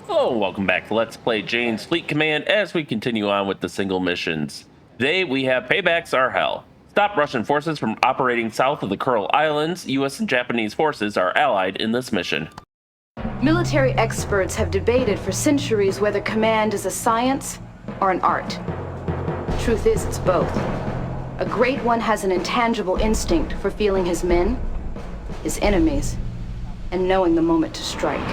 Hello and welcome back to Let's Play Jane's Fleet Command as we continue on with the single missions. Today we have Paybacks Are Hell. Stop Russian forces from operating south of the Kuril Islands. US and Japanese forces are allied in this mission. Military experts have debated for centuries whether command is a science or an art. The truth is, it's both. A great one has an intangible instinct for feeling his men, his enemies, and knowing the moment to strike.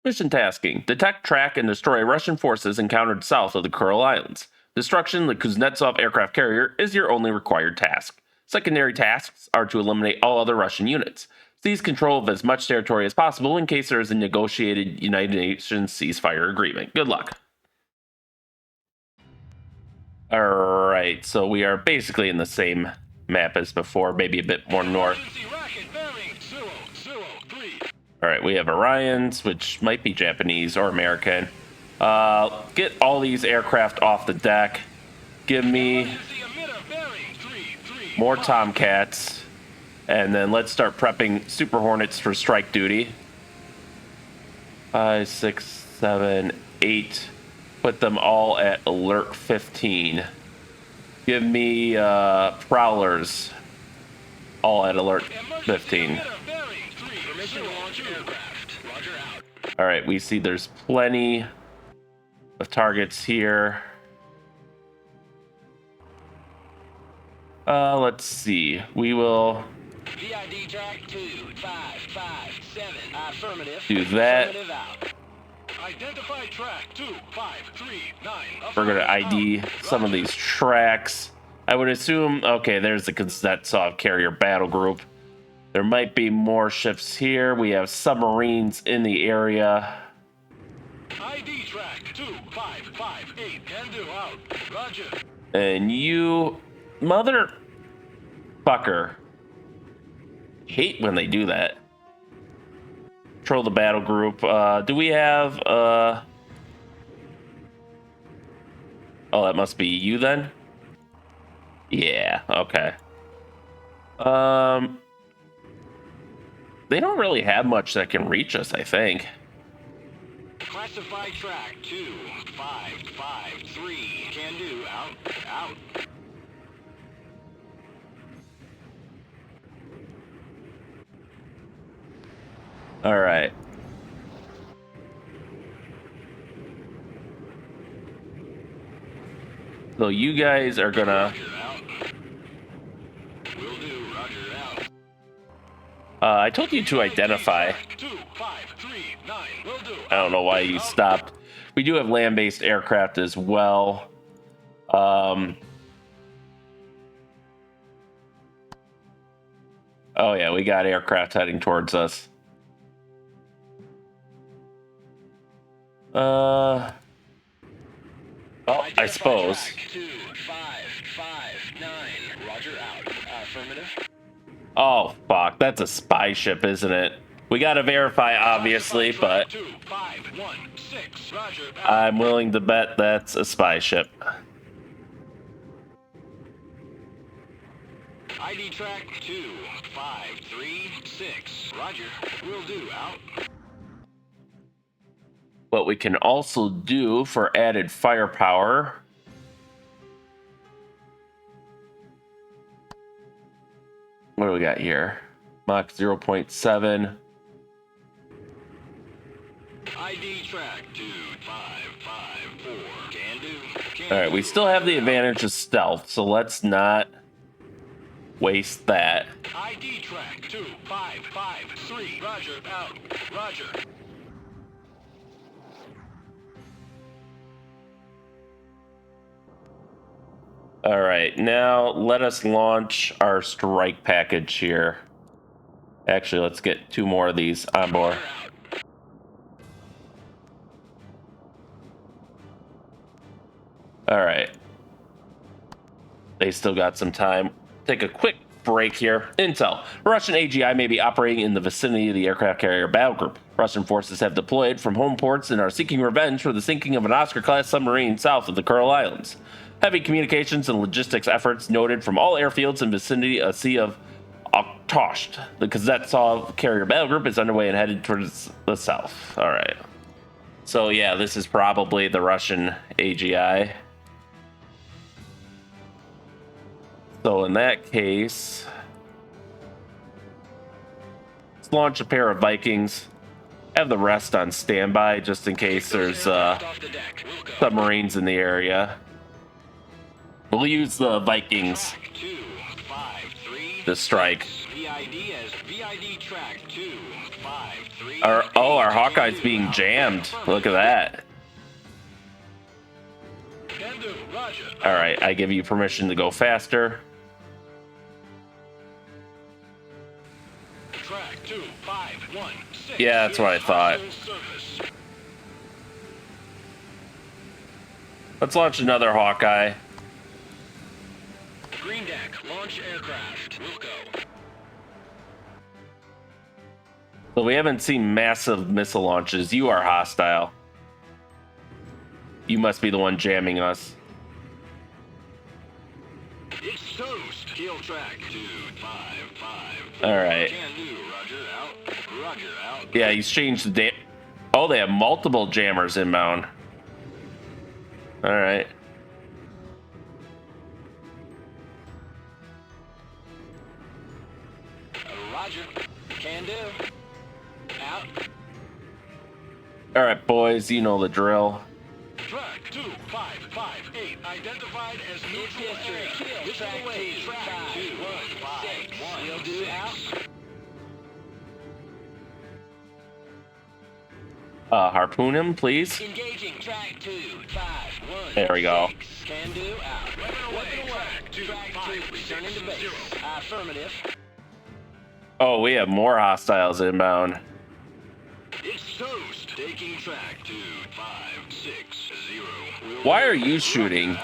Mission tasking: detect, track, and destroy Russian forces encountered south of the Kuril Islands. Destruction of the Kuznetsov aircraft carrier is your only required task. Secondary tasks are to eliminate all other Russian units. Seize control of as much territory as possible in case there is a negotiated United Nations ceasefire agreement. Good luck. Alright, so we are basically in the same map as before, maybe a bit more north. Alright, we have Orions, which might be Japanese or American. Get all these aircraft off the deck. Give me more Tomcats. And then let's start prepping Super Hornets for strike duty. 5, 6, 7, 8. Put them all at alert 15. Give me Prowlers. All at alert 15. Alright, we see there's plenty of targets here. Let's see. We will do that. Identify track 2539. We're going to ID some of these tracks. I would assume, okay, there's the Kuznetsov carrier battle group. There might be more ships here. We have submarines in the area. ID track 2558. Can do out. Roger. And you, motherfucker, hate when they do that. Control the battle group. Do we have, oh, that must be you then? Yeah, okay. They don't really have much that can reach us, I think. Classified track 2553. Can do out. All right. So you guys are gonna. Will do. Roger out. I told you to identify. 2539. Will do. I don't know why you stopped. We do have land-based aircraft as well. Oh yeah, we got aircraft heading towards us. Well, I suppose. 2559. Roger out. Affirmative. Oh, fuck. That's a spy ship, isn't it? We gotta verify, obviously, but 2516. Roger. I'm willing to bet that's a spy ship. ID track 2536. Roger. Will do out. What we can also do for added firepower. What do we got here? Mach 0.7. ID track 2554. Can do. All right, we still have the advantage of stealth, so let's not waste that. ID track 2553. Roger out. Roger. All right, now let us launch our strike package here. Actually, let's get 2 more of these on board. All right. They still got some time. Take a quick break here. Intel. Russian AGI may be operating in the vicinity of the aircraft carrier battle group. Russian forces have deployed from home ports and are seeking revenge for the sinking of an Oscar-class submarine south of the Kuril Islands. Heavy communications and logistics efforts noted from all airfields in vicinity of Sea of Toshed. The Kuznetsov carrier battle group is underway and headed towards the south. All right. So yeah, this is probably the Russian AGI. So in that case, let's launch a pair of Vikings. Have the rest on standby just in case there's submarines in the area. We'll use the Vikings to strike. Our Hawkeye's being jammed. Look at that. All right, I give you permission to go faster. Yeah, that's what I thought. Let's launch another Hawkeye. Green deck, launch aircraft. Wilco. So we haven't seen massive missile launches. You are hostile. You must be the one jamming us. It's toast. Kill track 255. All right. Can do. Roger out. Roger out. Yeah, he's changed the Oh, they have multiple jammers inbound. All right. Roger. Can do. Out. All right, boys, you know the drill. Track 2558 identified as neutral area. Kill track away. Track 215. Will do. Out. Harpoon him, please. Engaging track 251. There we go. Can do. Out. Weapon away. Track 2 returning to base. Affirmative. Oh, we have more hostiles inbound. It's toast. Taking track 2560. Why are you shooting?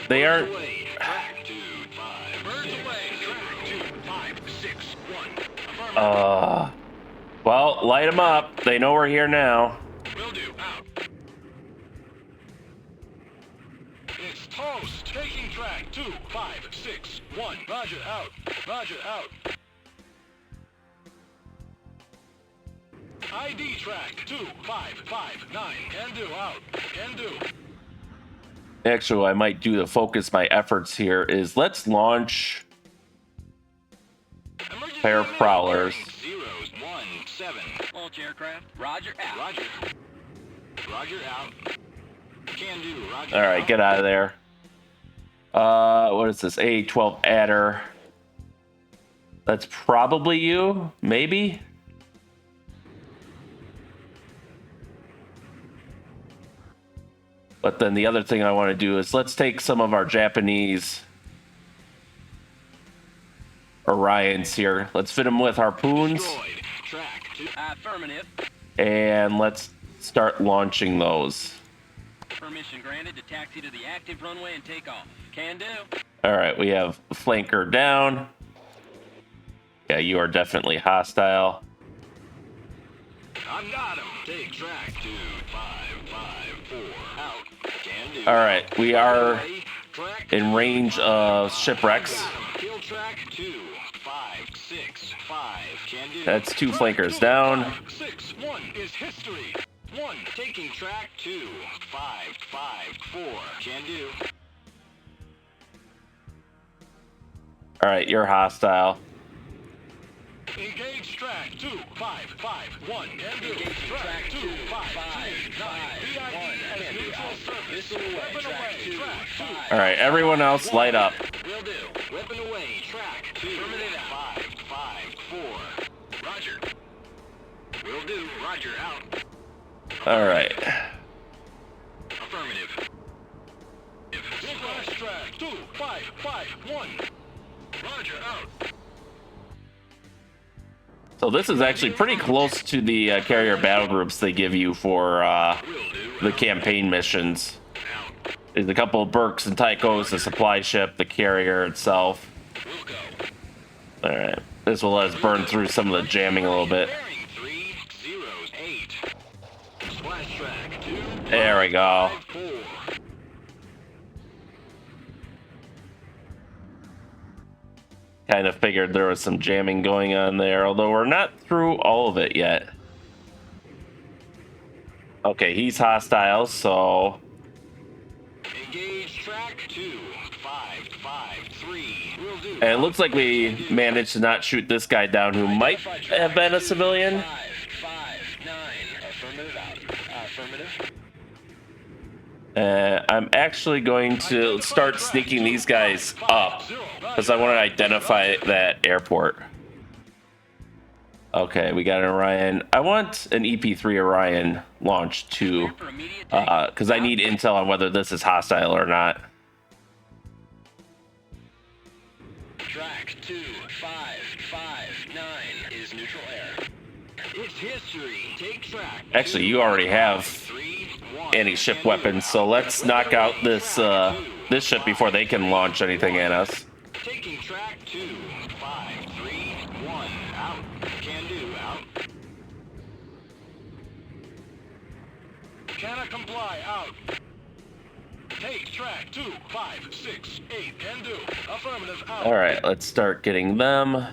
They aren't. Track 25. Birds away. Track 2561. Well, light them up. They know we're here now. Will do. Out. It's toast. Taking track 2561. Roger. Out. Roger. Out. ID track 2559. Can do. Out. Can do. Actually, what I might do to focus my efforts here is let's launch Emergency pair of prowlers. 017. Launch aircraft. Roger. Out. Roger. Roger. Out. Can do. Roger. All right, get out of there. What is this? A12 adder. That's probably you, maybe. But then the other thing I want to do is let's take some of our Japanese Orions here. Let's fit them with harpoons. Destroyed. Track 2. Affirmative. And let's start launching those. Permission granted to taxi to the active runway and take off. Can do. All right, we have flanker down. Yeah, you are definitely hostile. I've got him. Take track 2554. Out. Can do. All right, we are Track in range of shipwrecks. Kill track 2565. Can do. That's two flankers down. 61 is history. 1 taking track 2554. Can do. All right, you're hostile. Engage track 2551. Can do. Track 2559. VID as neutral surface. Weapon away. Track 2. All right, everyone else light up. Will do. Weapon away. Track 2554. Roger. Will do. Roger. Out. All right. Affirmative. Flash track 2551. Roger. Out. So this is actually pretty close to the carrier battle groups they give you for the campaign missions. There's a couple of Burks and Tychos, the supply ship, the carrier itself. All right, this will let us burn through some of the jamming a little bit. There we go. Kind of figured there was some jamming going on there, although we're not through all of it yet. Okay, he's hostile, so... Engage track 2553. Will do. And it looks like we managed to not shoot this guy down who might have been a civilian. 559. Affirmative out. Affirmative. I'm actually going to start sneaking these guys up because I want to identify that airport. Okay, we got an Orion. I want an EP-3 Orion launch too, because I need intel on whether this is hostile or not. Track 2559 is neutral air. It's history. Take track. Actually, you already have anti-ship weapons, so let's knock out this this ship before they can launch anything at us. Taking track 2531 out. Can do out. Cannot comply out. Take track 2568. Can do. Affirmative out. All right, let's start getting them.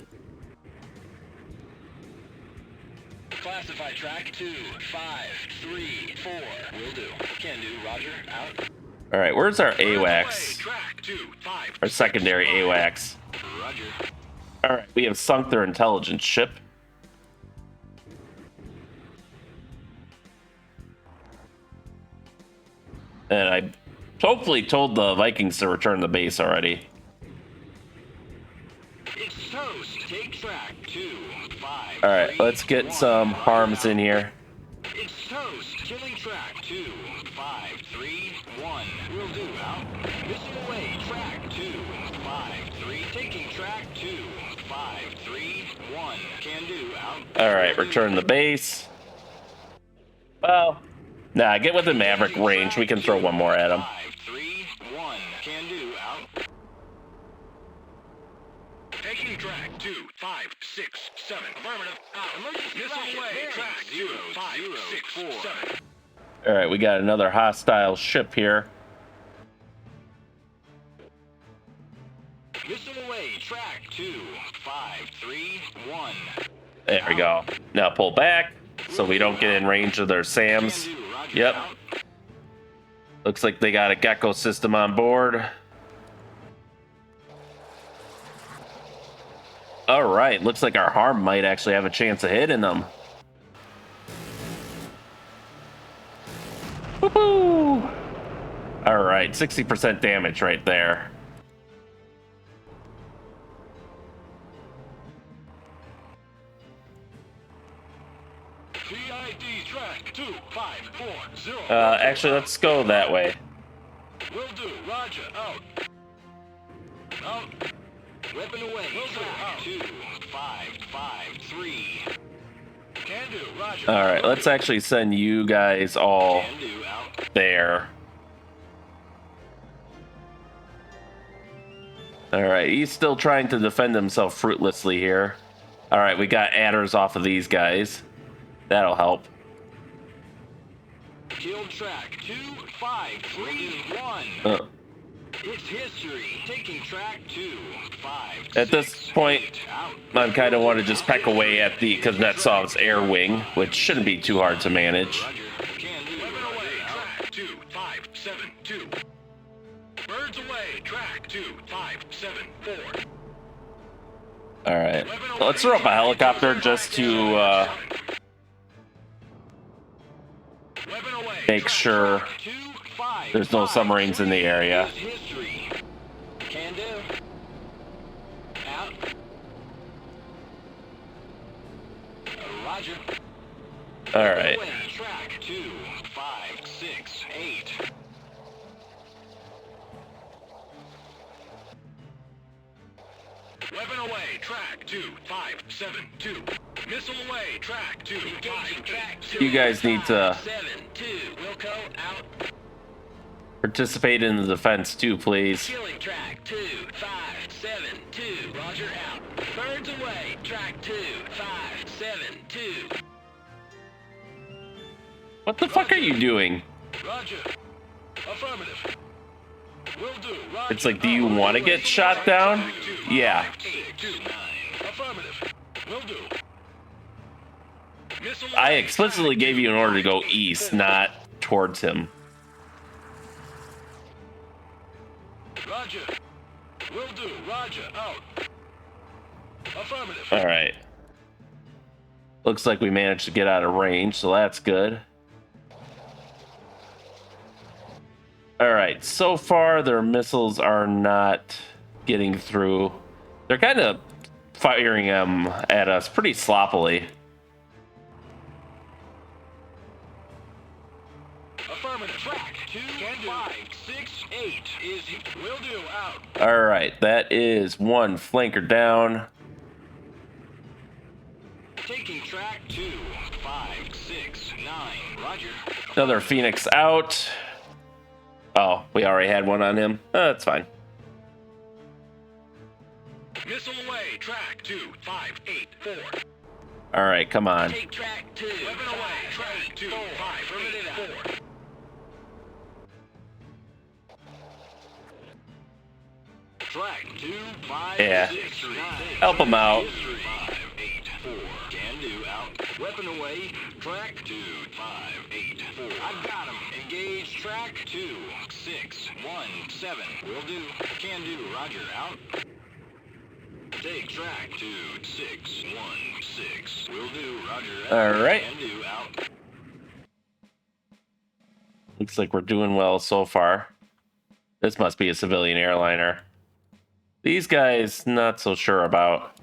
Classify track 2534. Will do. Can do. Roger. Out. All right, where's our AWACS? Track 25. Our secondary AWACS. Roger. All right, we have sunk their intelligence ship. And I hopefully told the Vikings to return the base already. It's toast. Take track 25. All right, let's get some harms in here. It's toast. Killing track 2531. Will do. Out. Missing away. Track 253. Taking track 2531. Can do. Out. All right, return the base. Well, nah, get within Maverick range. We can throw one more at him. 531. Can do. Out. Taking track 2567. Affirmative. Out. Emergency missile away. Track 2567. All right, we got another hostile ship here. Missile away. Track 2531. There we go. Now pull back so we don't get in range of their SAMs. Yep. Looks like they got a Gecko system on board. All right, looks like our harm might actually have a chance of hitting them. Woohoo! All right, 60% damage right there. PID track 2540. Actually, let's go that way. Will do. Roger. Out. Out. Weapon away. Will do. Out. 2553. Can do. Roger. All right, let's actually send you guys all Can do. Out. there. All right, he's still trying to defend himself fruitlessly here. All right, we got adders off of these guys. That'll help. Kill track 2531. It's history. Taking track 2568. At this point, I kind of want to just peck away at the Kuznetsov's air wing, which shouldn't be too hard to manage. Roger. Can do. Weapon away. Track 2572. Birds away. Track 2574. All right, let's throw up a helicopter just to make sure there's no submarines in the area. Can do. Out. Roger. All right. Track 2568. Weapon away. Track 2572. Missile away. Track 2582. You guys need to 72. Wilco out. participate in the defense too, please. Killing track 2572. Roger out. Birds away. Track 2572. What the fuck are you doing? Roger. Affirmative. Will do. Roger. It's like, do you want to get shot down? Yeah. 629. Affirmative. Will do. Missile I away. explicitly gave you an order to go east, not towards him. Roger. Will do. Roger. Out. Affirmative. All right. Looks like we managed to get out of range, so that's good. All right. So far, their missiles are not getting through. They're kind of firing them at us pretty sloppily. Affirmative. Track 2568 is will do. Out. All right. That is one flanker down. Taking track 2569. Roger. Another Phoenix out. Oh, we already had one on him. That's fine. Missile away. Track 2584. All right, come on. Take track 2. Weapon away. Track 2584. Track 2569. Yeah. Help him out. 584. Can do. Out. Weapon away. Track 2584. I've got him. Engage track 2617. Will do. Can do. Roger. Out. Take track 2616. Will do. Roger. Out. All right. Can do. Out. Looks like we're doing well so far. This must be a civilian airliner. These guys, not so sure about.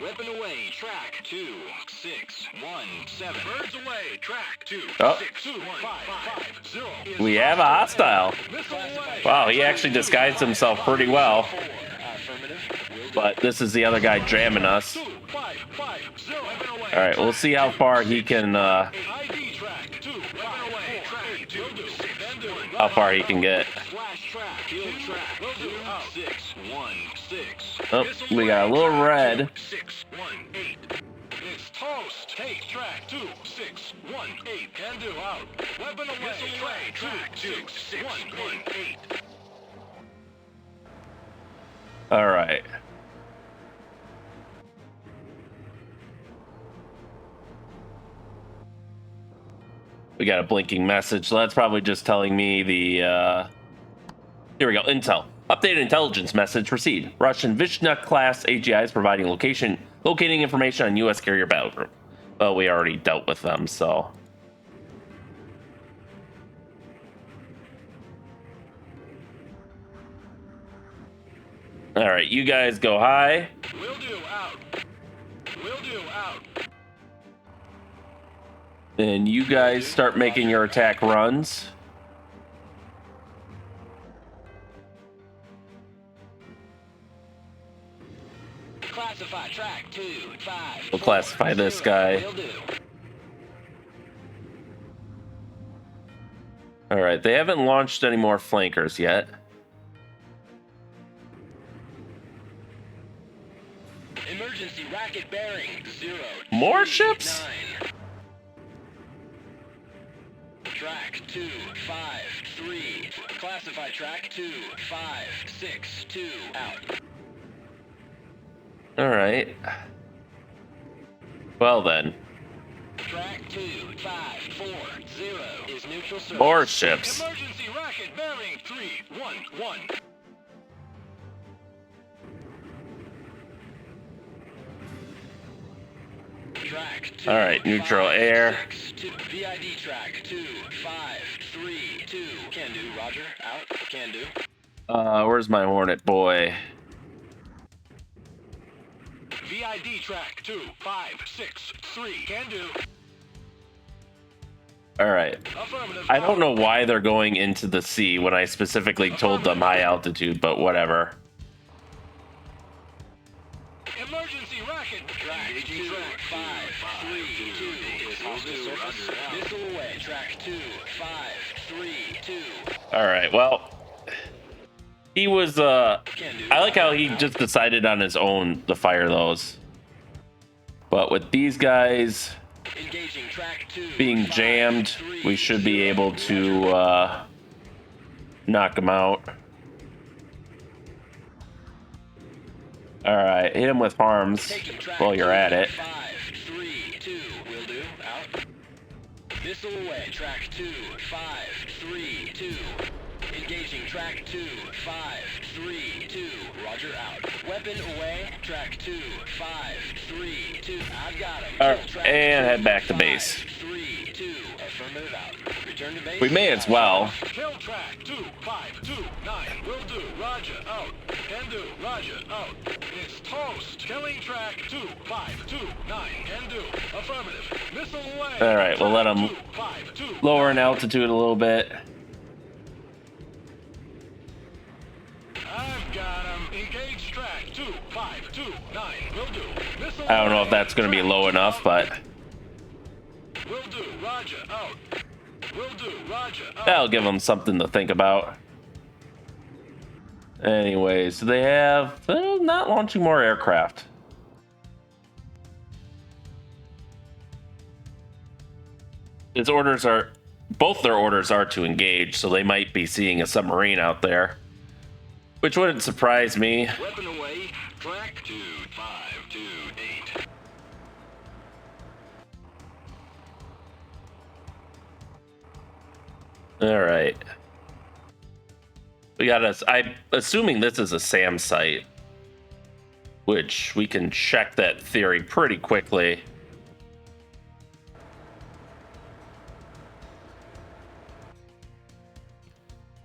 Weapon away, track 2617. Birds away, track 261550. We have a hostile. Missile away. Wow, he actually disguised himself pretty well. Affirmative. But this is the other guy jamming us. 2550. Weapon away. All right, we'll see how far he can, ID track 2. Weapon away, track 2. how far he can get. Flash track, kill track 2616. Oh, we got a little red. 618. It's toast. Take track 2618. Can do out. Weapon away. Track 2618. All right. We got a blinking message, so that's probably just telling me the, here we go, intel. Updated intelligence message received. Russian Vishnu-class AGI is providing locating information on U.S. carrier battle group. Well, we already dealt with them, so. All right, you guys go high. Will do out. Will do out. And you guys start making your attack runs. Classify track 25. We'll classify this guy. Will do. All right, they haven't launched any more flankers yet. Emergency racket bearing 0. More ships? Track 253. Classify track 2562. Out. All right. Well then, Track 2540 is neutral surface. more ships. Emergency racket bearing 311. Track 2. All right, neutral air. VID track 2532. Can do, Roger. Out. Can do. Where's my Hornet boy? VID track 2563. Can do. All right. Affirmative. I don't know why they're going into the sea when I specifically told them high altitude, but whatever. Emergency racket. Track 2532 is hostile surface. Missile away. Track 2532. All right. Well, he was. I like how he just decided on his own to fire those. But with these guys, Engaging track 2. being 5, jammed, 3, we should be 0. able to knock them out. All right, hit him with harms Taking track while you're 2, at it. 5, 3, 2. Will do. Out. Missile away. Track 2. 5, 3, 2. Engaging track 2. 5, 3, 2. Roger. Out. Weapon away. Track 2. 5, 3, 2. I've got him. All right, and head back to base. 3, 2. Affirmative. Out. Return to base. We may as well. Kill track 2, 5, 2, 9. Will do. Roger. Out. Can do. Roger. Out. It's toast. Killing track 2, 5, 2, 9. Can do. Affirmative. Missile away. All right, we'll let them 2, 5, 2, lower in altitude a little bit. I've got him. Engage track 2, 5, 2, 9. Will do. Missile I don't know if away. that's going to be Track low 2, enough, but Will do. Roger. Out. Will do. Roger. Out. that'll give them something to think about. Anyways, so they have not launching more aircraft. His orders are, both their orders are to engage, so they might be seeing a submarine out there, which wouldn't surprise me. Weapon away. Track 2, 5, 2, 8. All right. We got us. I'm assuming this is a SAM site, which we can check that theory pretty quickly.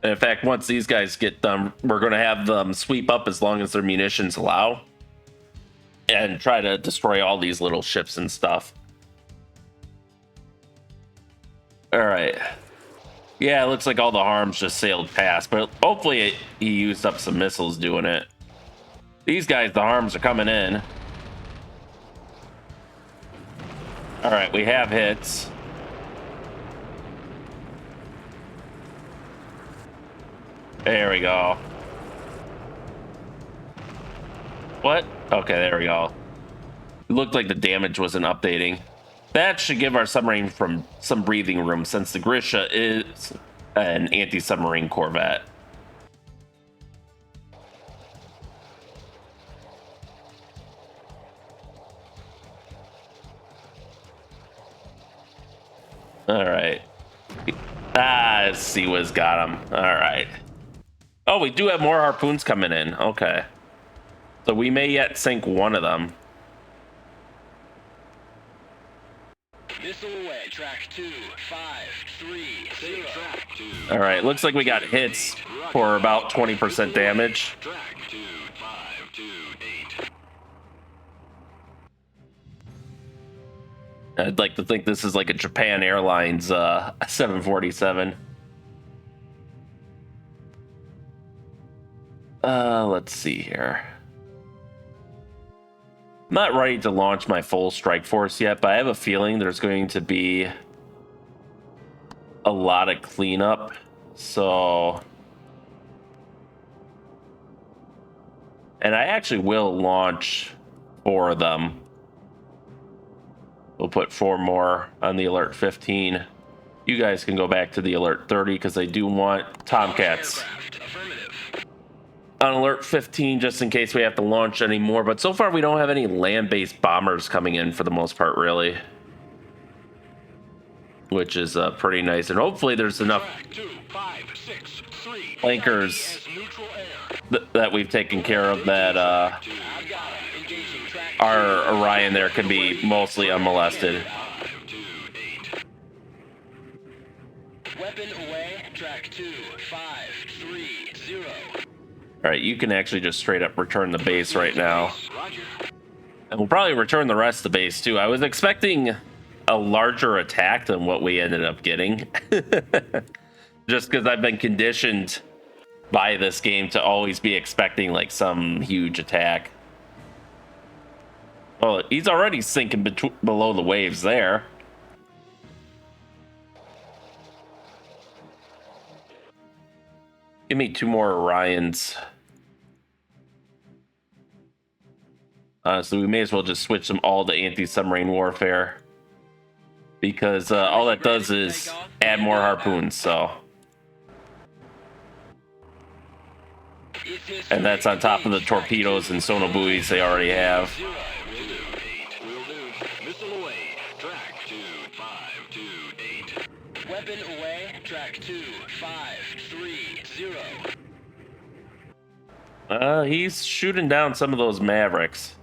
And in fact, once these guys get done, we're going to have them sweep up as long as their munitions allow and try to destroy all these little ships and stuff. All right. Yeah, it looks like all the harms just sailed past, but hopefully he used up some missiles doing it. These guys, the harms are coming in. All right, we have hits. There we go. What? Okay, there we go. It looked like the damage wasn't updating. That should give our submarine from some breathing room, since the Grisha is an anti-submarine corvette. All right. Sea-Wiz got him. All right. Oh, we do have more harpoons coming in. Okay. So we may yet sink one of them. Missile away. Track 2, 5, 3, 0. Track 2. All right. Looks like we got hits for about 20% damage. Track 2, 5, 2, 8. I'd like to think this is like a Japan Airlines 747. Let's see here. I'm not ready to launch my full strike force yet, but I have a feeling there's going to be a lot of cleanup. So, and I actually will launch 4 of them. We'll put 4 more on the Alert 15. You guys can go back to the Alert 30 because I do want Tomcats on Alert 15 just in case we have to launch any more. But so far we don't have any land-based bombers coming in for the most part, really. Which is pretty nice. And hopefully there's enough flankers that we've taken care of that our Orion there can be mostly unmolested. Weapon away. Track 2, 5, 3, 0. All right, you can actually just straight up return the base right now. Roger. And we'll probably return the rest of the base too. I was expecting a larger attack than what we ended up getting. Just because I've been conditioned by this game to always be expecting like some huge attack. Well, he's already sinking below the waves there. Give me 2 more Orions. So we may as well just switch them all to anti-submarine warfare. because all that does is add more harpoons. So, and that's on top of the torpedoes and sonobuoys they already have. Weapon away, track 2530. He's shooting down some of those Mavericks.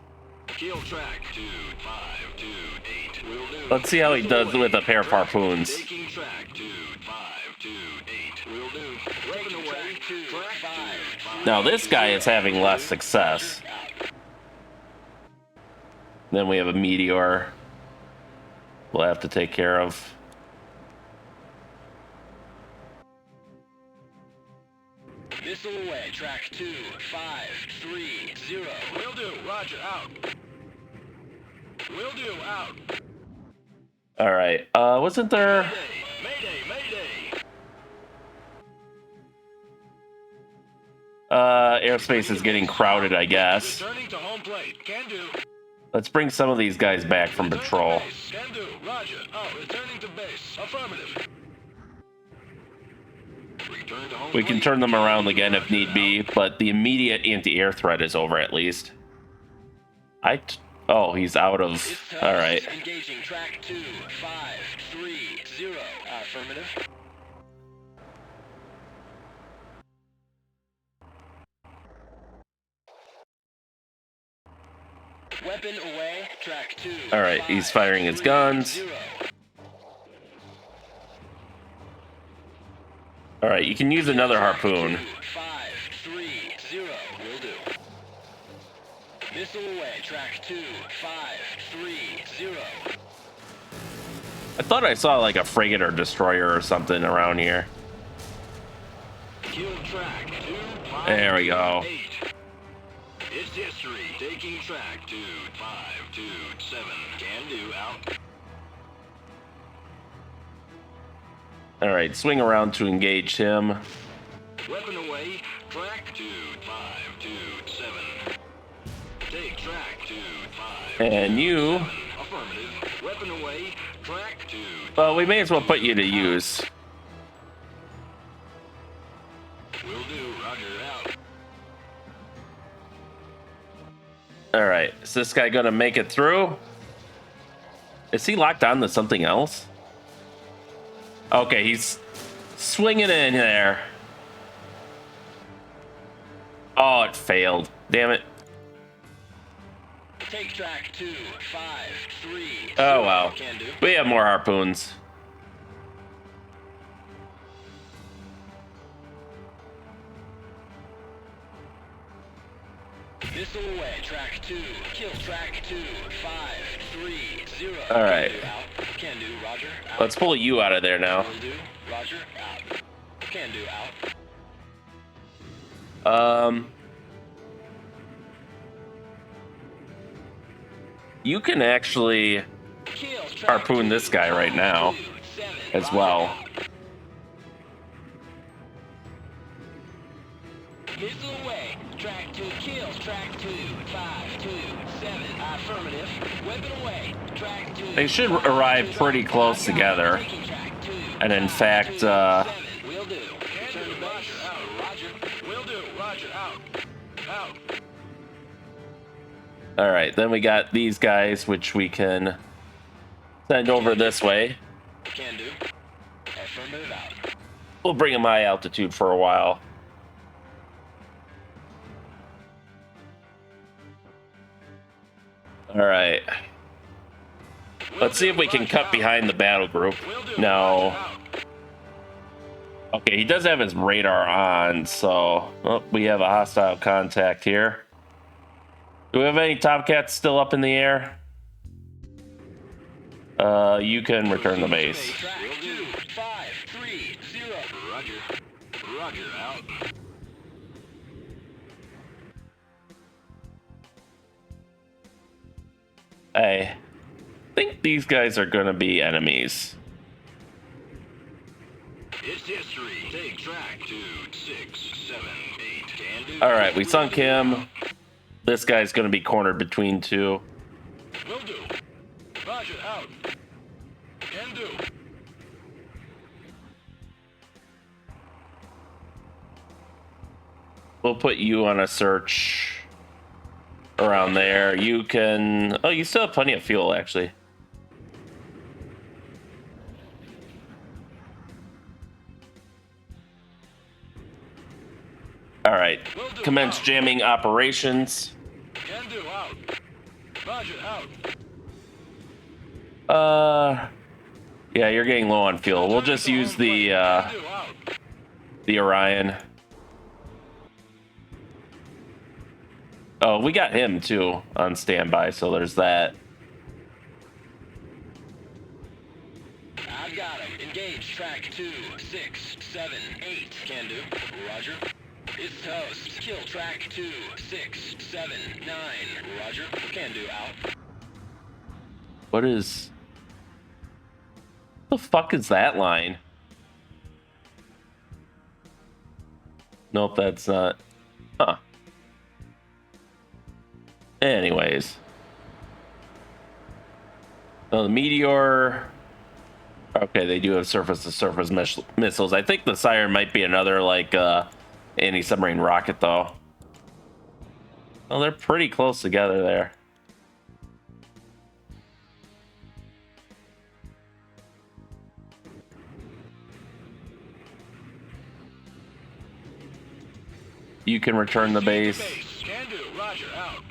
Kill track 2528. Will do. Let's see how he does with a pair of harpoons. Taking track 2528. Will do. Weapon away, track 25. Now this guy is having less success. Then we have a meteor we'll have to take care of. Missile away, track 2530. Will do, roger, out. Will do, out. All right. Wasn't there? Mayday, mayday. Airspace is getting crowded, I guess. Returning to home plate, can do. Let's bring some of these guys back from patrol. Can do, roger, out. Returning to base, affirmative. Return to home We can plate. turn them around again if need be, but the immediate anti-air threat is over at least. Oh, he's out of. All right. Engaging track 2530. Affirmative. Weapon away, track 2. All right, he's firing his guns. All right, you can use another harpoon. 530. Will do. Missile away, track 2530. I thought I saw like a frigate or destroyer or something around here. Kill track 2528. There we go. It's history. Taking track 2527. Can do, out. All right, swing around to engage him. Weapon away, track 2527. Take track 25. And you. Affirmative. Weapon away, track 2. Well, we may as well put you to use. Will do, roger, out. All right, is this guy gonna make it through? Is he locked on to something else? Okay, he's swinging in there. Oh, it failed. Damn it. Take track 253. Oh, well. Can do. We have more harpoons. Missile away, track 2. Kill track 2530. All right. Can do, roger. Out. Let's pull you out of there now. Will do, roger. Out. Can do, out. You can actually Kill track harpoon this guy right now 227. as Roger, well. out. Missile away, track 2. Kills track 2527. Affirmative. Weapon away, track 2. They should arrive pretty close together. Taking track 2. And in fact, Will do. Return to base. Roger. Will do. Roger. Out. Out. all right, then we got these guys, which we can send over this way. Can do. Affirmative, out. We'll bring them high altitude for a while. All right. Let's see if we can cut behind the battle group. No. Okay, he does have his radar on, so we have a hostile contact here. Do we have any Tomcats still up in the air? You can return to base. Track 2530. Roger. Roger, out. I think these guys are gonna be enemies. It's history. Take track 2678. Can do. All right, we sunk him. This guy's gonna be cornered between two. Will do. Roger, out. Can Can do. We'll put you on a search around there. You can... Oh, you still have plenty of fuel, actually. All right. Commence jamming operations. Can do. Out. Roger. Out. Yeah, you're getting low on fuel. We'll just use the Orion. Oh, we got him too on standby, so there's that. I've got him. Engage track 2, 6, 7, 8. Can do. Roger. It's toast. Kill track 2, 6, 7, 9. Roger. Can do. Out. What is... the fuck is that line? Nope, that's not... Huh. Anyways. Oh, the Meteor... Okay, they do have surface-to-surface missiles. I think the Siren might be another, like, anti-submarine rocket, though. Well, they're pretty close together there. You can return the base. Can do. Roger. Out.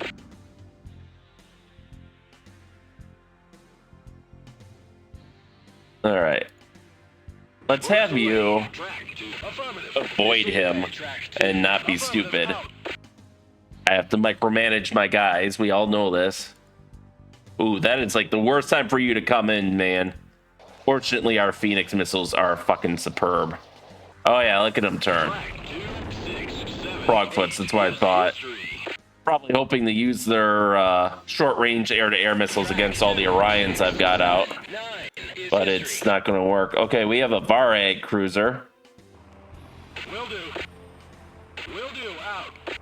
All right. Let's have you avoid him and not be stupid. I have to micromanage my guys. We all know this. Ooh, that is like the worst time for you to come in, man. Fortunately, our Phoenix missiles are fucking superb. Oh yeah, look at them turn. Frogfoots, that's what I thought. Probably hoping to use their short-range air-to-air missiles against all the Orions I've got out. But it's not going to work. Okay, we have a Varag cruiser. Will do. Will do. Out.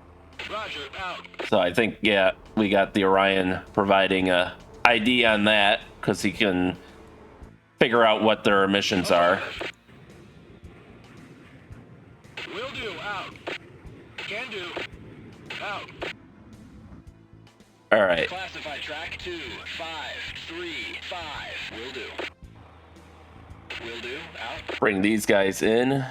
Roger. Out. So I think, yeah, we got the Orion providing a ID on that because he can figure out what their emissions are. Will do. Out. Can do. Out. All right. Classified track 2, 5, 3, 5. Will do. Will do. Out. Bring these guys in.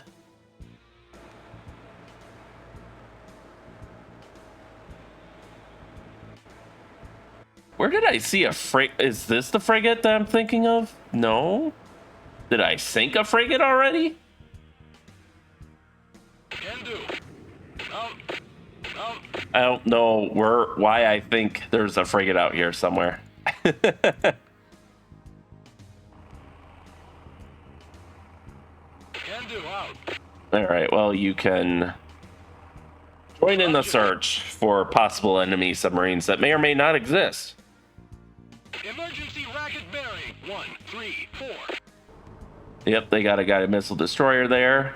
Where did I see a frigate? Is this the frigate that I'm thinking of? No. Did I sink a frigate already? Can do. Out. Out. I don't know why I think there's a frigate out here somewhere. Can do. Out. All right, well, you can join in the search for possible enemy submarines that may or may not exist. Emergency racket bearing 1, 3, 4. Yep, they got a guided missile destroyer there.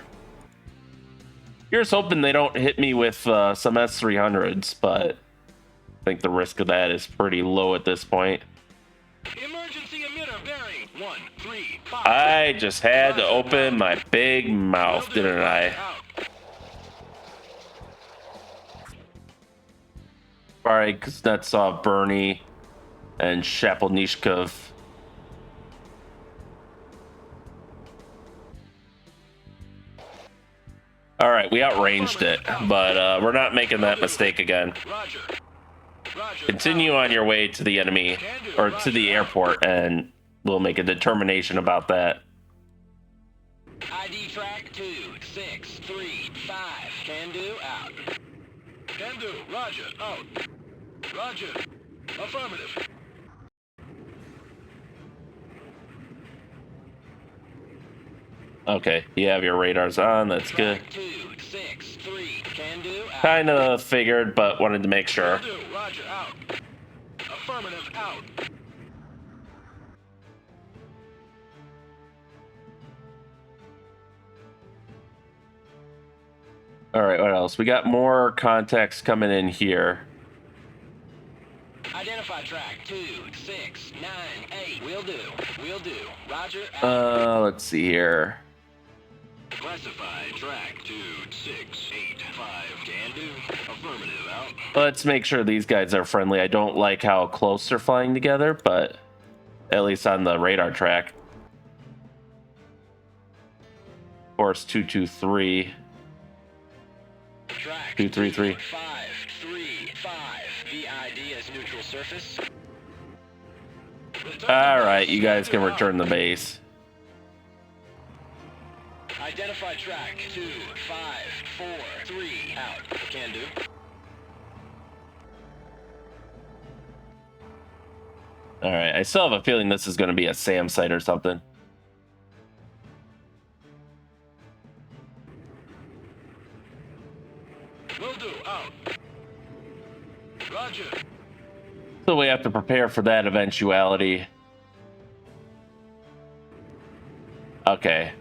Here's hoping they don't hit me with some S-300s, but I think the risk of that is pretty low at this point. Emergency emitter bearing 1, 3, 5. I just had to open my big mouth, didn't I? Out. Alright, Kuznetsov, Bernie, and Shapelnishkov. Alright, we outranged it, but we're not making that mistake again. Roger. Roger. Continue on your way to the enemy, or to the airport, and we'll make a determination about that. ID track 2, 6, 3, 5. Can do. Out. Can do. Roger. Out. Roger. Affirmative. Okay, you have your radars on, that's good. Track 2, 6, 3. Can do. Out. Kind of figured, but wanted to make sure. Can do. Roger. Out. Affirmative. Out. Alright, what else? We got more contacts coming in here. Identify track 2, 6, 9, 8. Will do. Will do. Roger. Let's see here. Classify track 2, 6, 8, 5. Can do. Affirmative. Out. Let's make sure these guys are friendly. I don't like how close they're flying together, but at least on the radar track. Course 223. Track 233. 535. VID as neutral surface. All right, you guys can return the base. Identify track 2, 5, 4, 3. Out. Can do. All right, I still have a feeling this is going to be a SAM site or something. Will do. Out. Roger. So we have to prepare for that eventuality. Okay.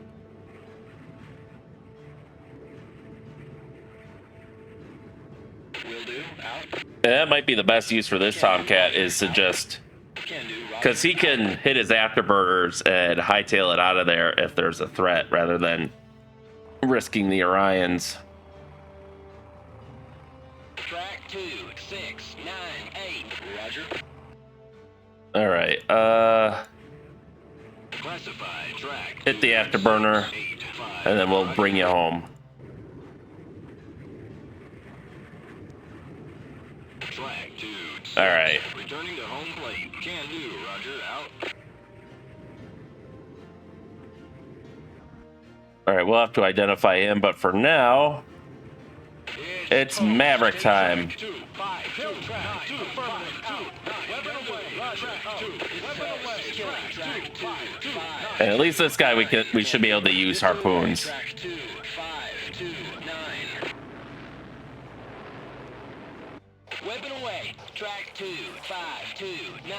Will do. Out. That might be the best use for this Tomcat is to just... Can do. Roger. Because he can hit his afterburners and hightail it out of there if there's a threat rather than risking the Orions. Track 2, 6, 9, 8. Roger. All right. Classify track. Hit the afterburner, 8, 5. and then we'll bring you home. Track 2. All right. Returning to home plate. Can do. Roger. Out. All right, we'll have to identify him, but for now, it's Maverick time. 2, 5, 2, 9, affirmative. Out. Weapon away. Roger. 2. Weapon away. Track 2, 5. And at least this guy we should be able to use harpoons. Track 2, 5, 2, 9. Weapon away. Track 2, 5, 2, 9.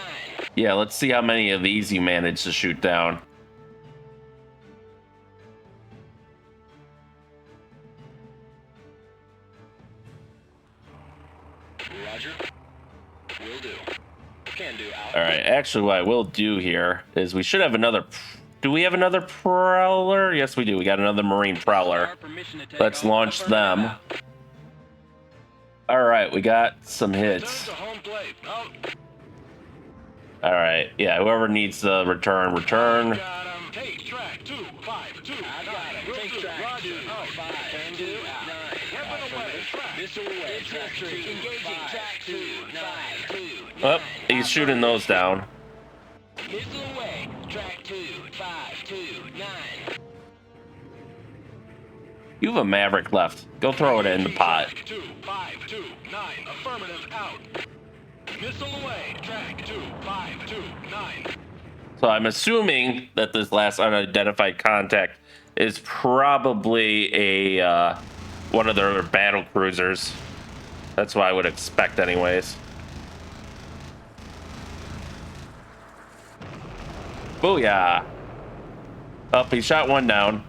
Yeah, let's see how many of these you manage to shoot down. Roger. Will do. Can do. Out. All right, actually what I will do here is we should have another... Do we have another Prowler? Yes, we do. We got another Marine Prowler. Let's launch them. All right, we got some hits. Home plate. Out. All right, yeah, whoever needs to return. Got him. Take track 2, 5, 2. I got him. Take track 2, 5, 2, 9. Weapon away. Missile away. Track 2, engaging. Track 2, 9, 2, 9. Oh, he's shooting those down. Missile away. Track 2, 5, 2, 9. You have a Maverick left. Go throw it in the pot. Track 2, 5, 2, 9. Affirmative. Out. Missile away. Track 2, 5, 2, 9. So I'm assuming that this last unidentified contact is probably a one of their battle cruisers. That's what I would expect anyways. Booyah! Oh, he shot one down.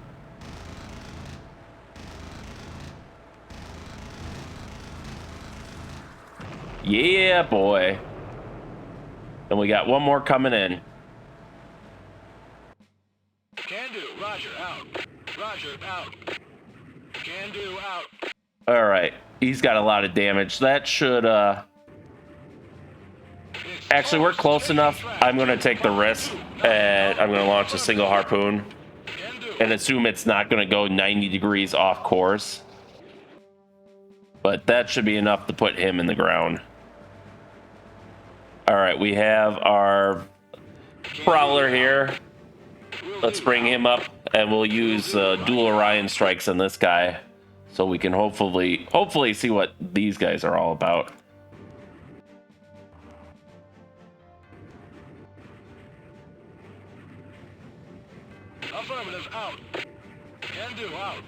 Yeah, boy. And we got one more coming in. Can do. Roger. Out. Roger. Out. Can do. Out. All right. He's got a lot of damage. That should, Actually, we're close enough. I'm going to take the risk, and I'm going to launch a single harpoon and assume it's not going to go 90 degrees off course. But that should be enough to put him in the ground. All right, we have our Prowler here. Let's bring him up, and we'll use dual Orion strikes on this guy, so we can hopefully see what these guys are all about. Affirmative. Out. Can do. Out.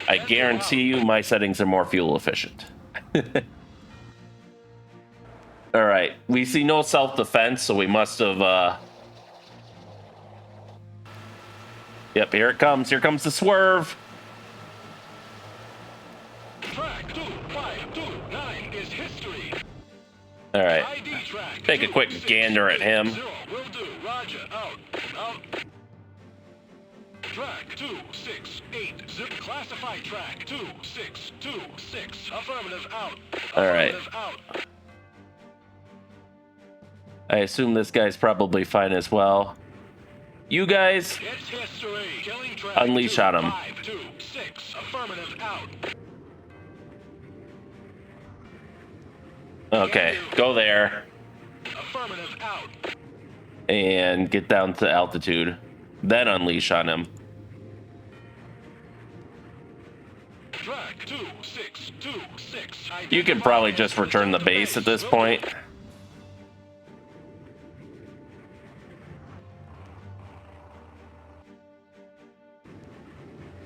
I guarantee you my settings are more fuel efficient. All right, we see no self-defense, so we must have... Yep, here it comes. Here comes the swerve. Track 2, 5, 2, 9 is history. All right. ID track Take a quick gander at him. 0 will do. Roger. Out. Track 268. Zip classified track 2626. Affirmative out. All right. Affirmative out. I assume this guy's probably fine as well. You guys, It's history. Killing track unleash on him. 526. Affirmative out. Okay, go there Affirmative out. and get down to altitude. Then unleash on him. Track 2626. You can probably just return the base at this point.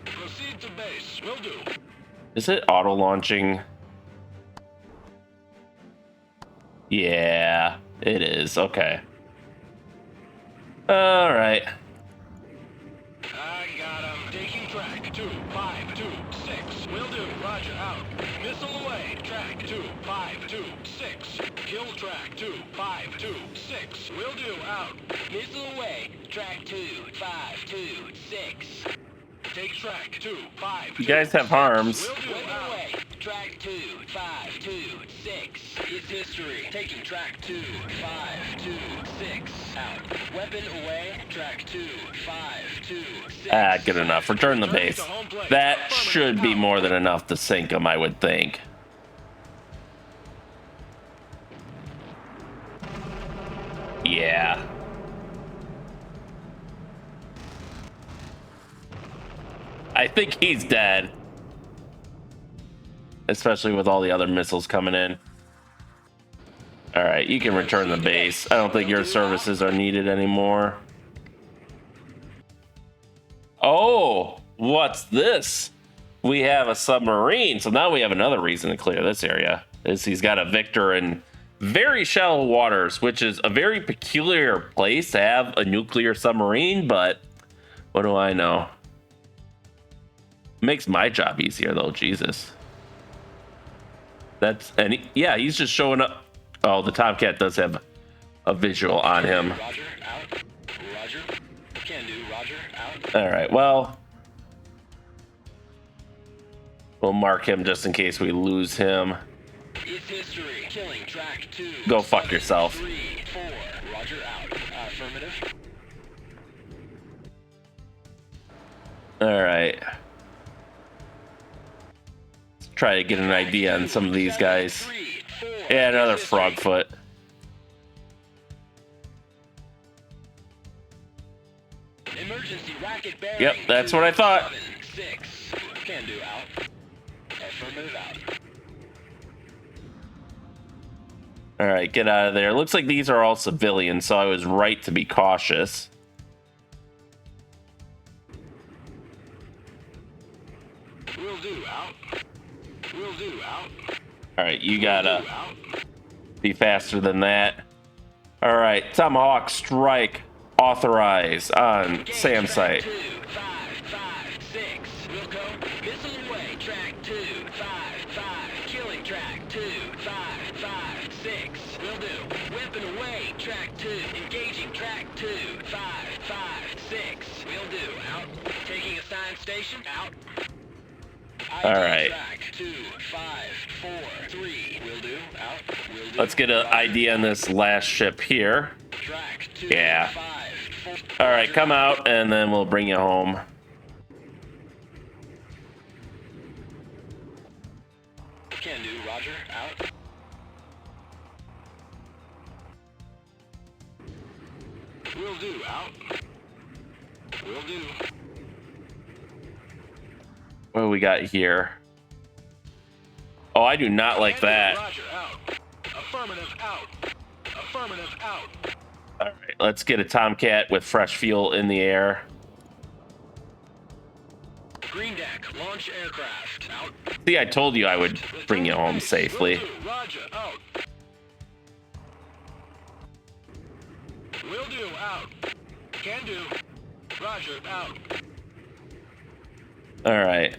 Proceed to base. Will do. Is it auto launching? Yeah, it is. Okay. All right. I got him. Taking track 2526. Will do. Roger. Out. Missile away. Track 2526. Kill track 2526. Will do. Out. Missile away. Track 2526. Take track 2526. You guys have harms. Will do. Away. Track 2526. It's history. Taking track 2526. Out. Weapon away. Track 2526. Ah, good enough. Return the base. That should be more than enough to sink him, I would think. Yeah. I think he's dead. Especially with all the other missiles coming in. Alright, you can return the base. I don't think your services are needed anymore. Oh, what's this? We have a submarine. So now we have another reason to clear this area. Is he's got a Victor in very shallow waters, which is a very peculiar place to have a nuclear submarine, but what do I know? Makes my job easier though, Jesus. Yeah, he's just showing up. Oh, the Tomcat does have a visual on him. Roger. Out. Roger. Can do. Roger. Out. All right, well, we'll mark him just in case we lose him. It's history. Killing track 2. Go fuck yourself. 3, 4. Roger. Out. Affirmative. All right. Let's try to get an idea on some of these guys. 3, 4. Yeah, another frog foot. Emergency racket bearing. Yep, that's what I thought. 6. Can do. Out. Affirmative. Out. All right, get out of there. Looks like these are all civilians, so I was right to be cautious. Will do. Out. Will do. Out. All right, you gotta Out. be faster than that. All right, Tomahawk strike authorized on SAM site. 2, 5, 5, 6. Wilco. Missile away. Track 2, 5, 5. Killing track 2, 5, 5, 6. Will do. Weapon away. Track 2. Engaging track 2, 5, 5, 6. Will do. Out. Taking assigned station. Out. All right. Track 2, 5, 4, 3. Will do. Out. Will do. Let's get an idea on this last ship here. Track 2, Yeah. 5, 4. All right, come out, and then we'll bring you home. Can do. Roger. Out. Will do. Out. Will do. What do we got here? Oh, I do not like that. Roger. Out. Affirmative. Out. Affirmative. Out. All right, let's get a Tomcat with fresh fuel in the air. Green deck. Launch aircraft. Out. See, I told you I would bring you home safely. Will do. Roger. Out. Will do. Out. Can do. Roger. Out. All right.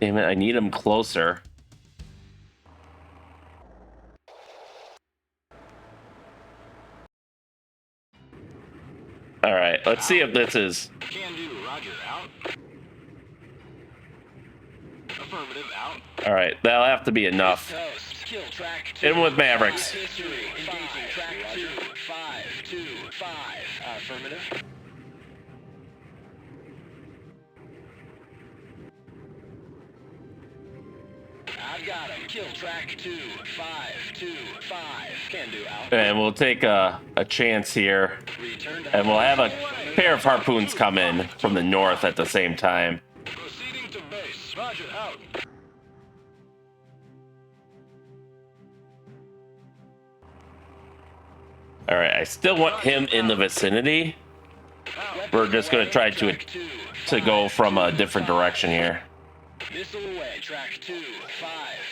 Damn it, I need him closer. Let's see if this is... Can do. Roger. Out. Affirmative. Out. All right, that'll have to be enough. Toast. Kill track 2. In with Mavericks. History. Engaging track 2. 5-2-5. Affirmative. I've got him. Kill track 2. 5-2-5. Can do. Out. And we'll take a chance here. Return to And we'll have a pair of harpoons come in from the north at the same time. Proceeding to base. Roger. Out. All right, I still want him in the vicinity. We're just going to try to go from a different direction here. Missile away. Track 2.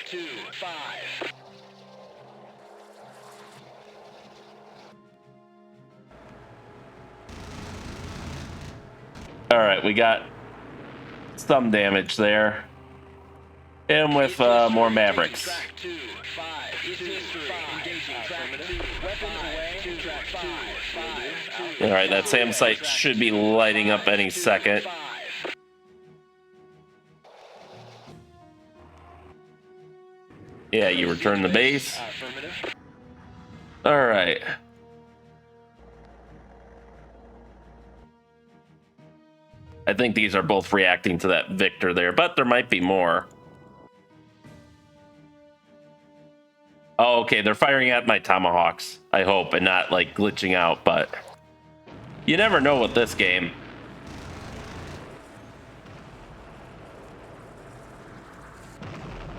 5-2-5. All right, we got some damage there. And with more Mavericks. Track 2. 5-2-5. Engaging track 2. Weapon away. Track 2. 5. All right, that SAM site should be lighting up any second. Yeah, you return the base. Affirmative. All right. I think these are both reacting to that Victor there, but there might be more. Oh, okay, they're firing at my Tomahawks, I hope, and not, like, glitching out, but you never know with this game.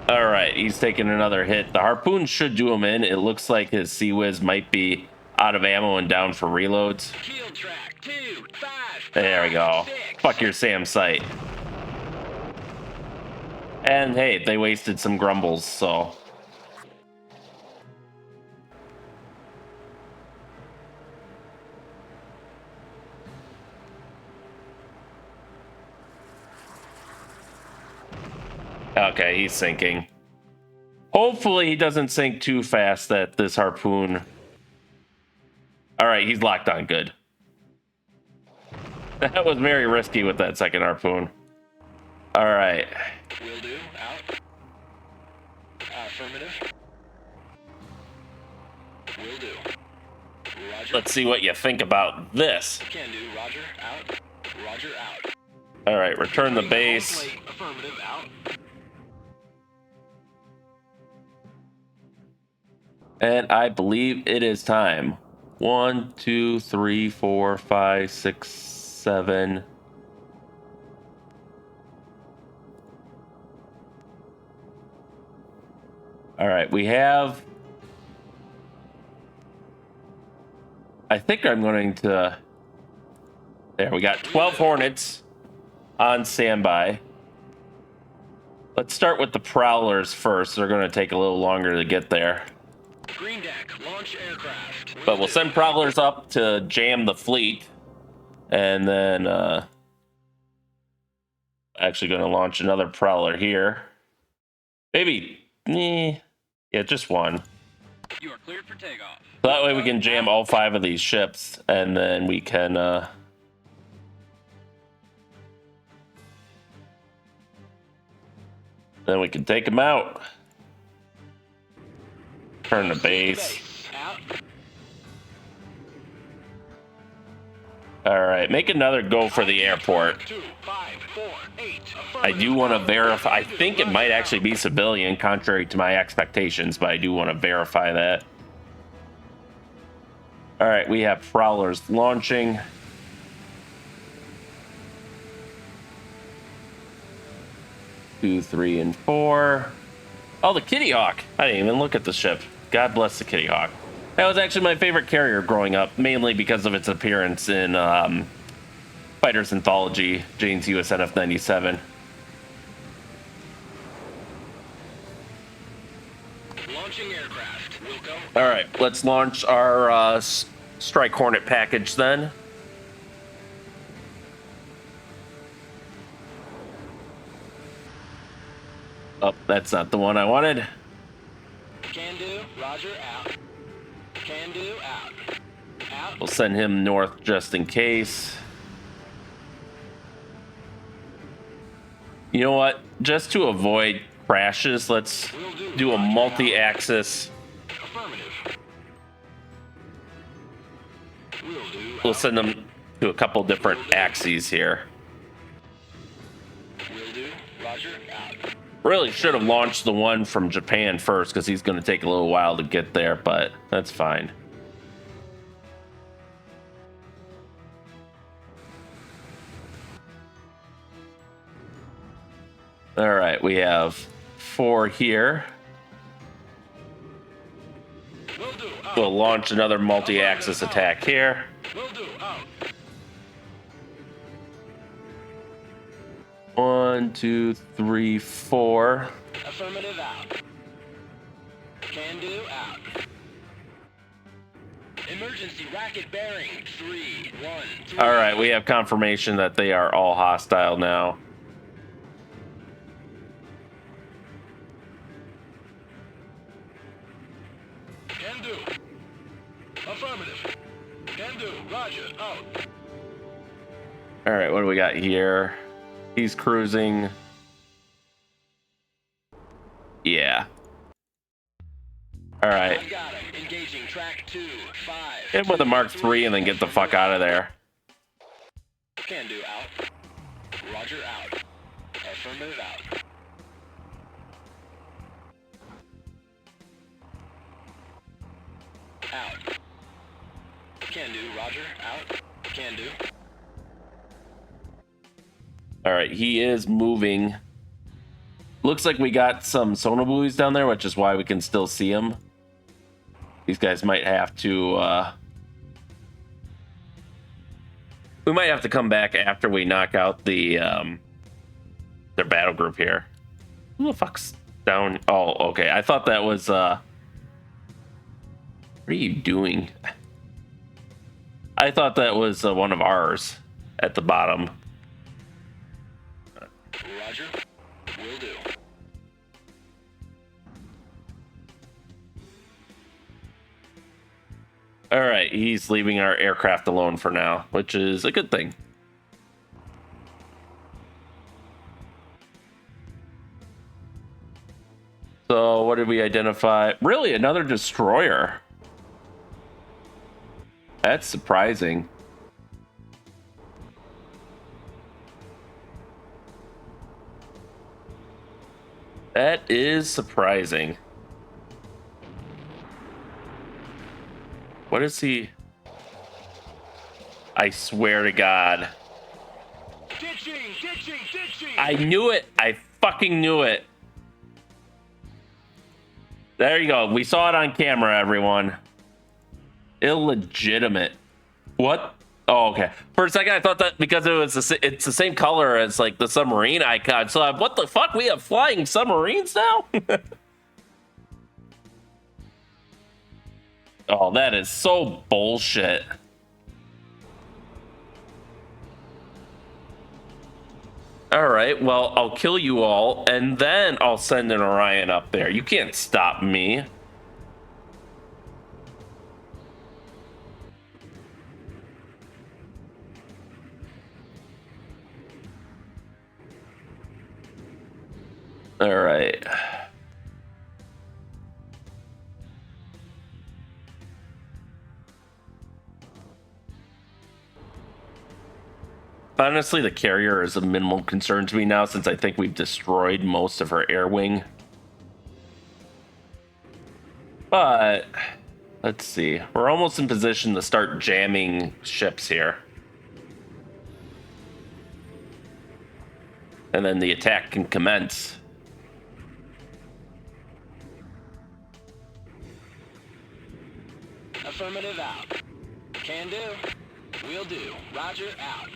All right, he's taking another hit. The harpoon should do him in. It looks like his Sea Whiz might be out of ammo and down for reloads. Kill track 2. 5. There we go. 6. Fuck your SAM site. And hey, they wasted some grumbles, so. Okay, he's sinking. Hopefully he doesn't sink too fast that this harpoon... Alright, he's locked on. Good. That was very risky with that second harpoon. Alright. Will do. Out. Affirmative. Will do. Roger. Let's see what you think about this. Can do. Roger. Out. Roger. Out. Alright, return the base. Affirmative. Out. And I believe it is time. 1, 2, 3, 4, 5, 6, 7. All right, we have... I think I'm going to... There, we got 12 Hornets on standby. Let's start with the Prowlers first. They're going to take a little longer to get there. Green deck. Launch aircraft. But we'll send Prowlers up to jam the fleet. And then... actually going to launch another Prowler here. Maybe... yeah, just one. You are cleared for takeoff. That way we can jam all 5 of these ships, and then we can, then we can take them out. Turn the base. Out. All right, make another go for the airport. 2, 5, 4, 8. I do want to verify. I think it might actually be civilian, contrary to my expectations, but I do want to verify that. All right, we have Prowlers launching. Two, 3, and 4. Oh, the Kitty Hawk. I didn't even look at the ship. God bless the Kitty Hawk. That was actually my favorite carrier growing up, mainly because of its appearance in Fighter's Anthology, Jane's USNF 97. Launching aircraft. Wilco. All right, let's launch our Strike Hornet package then. Oh, that's not the one I wanted. Can do. Roger. Out. Can do. Out. Out. We'll send him north just in case. You know what? Just to avoid crashes, let's do a multi-axis. Affirmative. Will do. We'll send them to a couple different axes here. Will do. Roger. Out. Really should have launched the one from Japan first because he's going to take a little while to get there, but that's fine. All right, we have 4 here. Will do. Out. We'll launch another multi-axis attack here. Will do. Out. 1, 2, 3, 4. Affirmative. Out. Can do. Out. Emergency racket bearing. 3, 1, 3. All right, we have confirmation that they are all hostile now. Can do. Affirmative. Can do. Roger. Out. All right, what do we got here? He's cruising. Yeah. All right. I got him. Engaging track 2, 5. Hit with a Mark III and then get the fuck out of there. Can do. Out. Roger. Out. Affirmative. Out. Out. Can do. Roger. Out. Can do. All right, he is moving. Looks like we got some sonar buoys down there, which is why we can still see him. These guys might have to... we might have to come back after we knock out the their battle group here. Who the fuck's down? Oh, okay. I thought that was... what are you doing? I thought that was one of ours at the bottom. Roger. Will do. All right, he's leaving our aircraft alone for now, which is a good thing. So what did we identify? Really, another destroyer. That's surprising. That is surprising. What is he? I swear to God. Ditching! Ditching! Ditching! I knew it. I fucking knew it. There you go. We saw it on camera, everyone. Illegitimate. What? Oh, okay. For a second, I thought that because it's the same color as like the submarine icon. So what the fuck? We have flying submarines now? Oh, that is so bullshit. All right, well, I'll kill you all, and then I'll send an Orion up there. You can't stop me. All right. Honestly, the carrier is a minimal concern to me now since I think we've destroyed most of her air wing. But, let's see. We're almost in position to start jamming ships here. And then the attack can commence. Affirmative out. Can do. Will do. Roger out.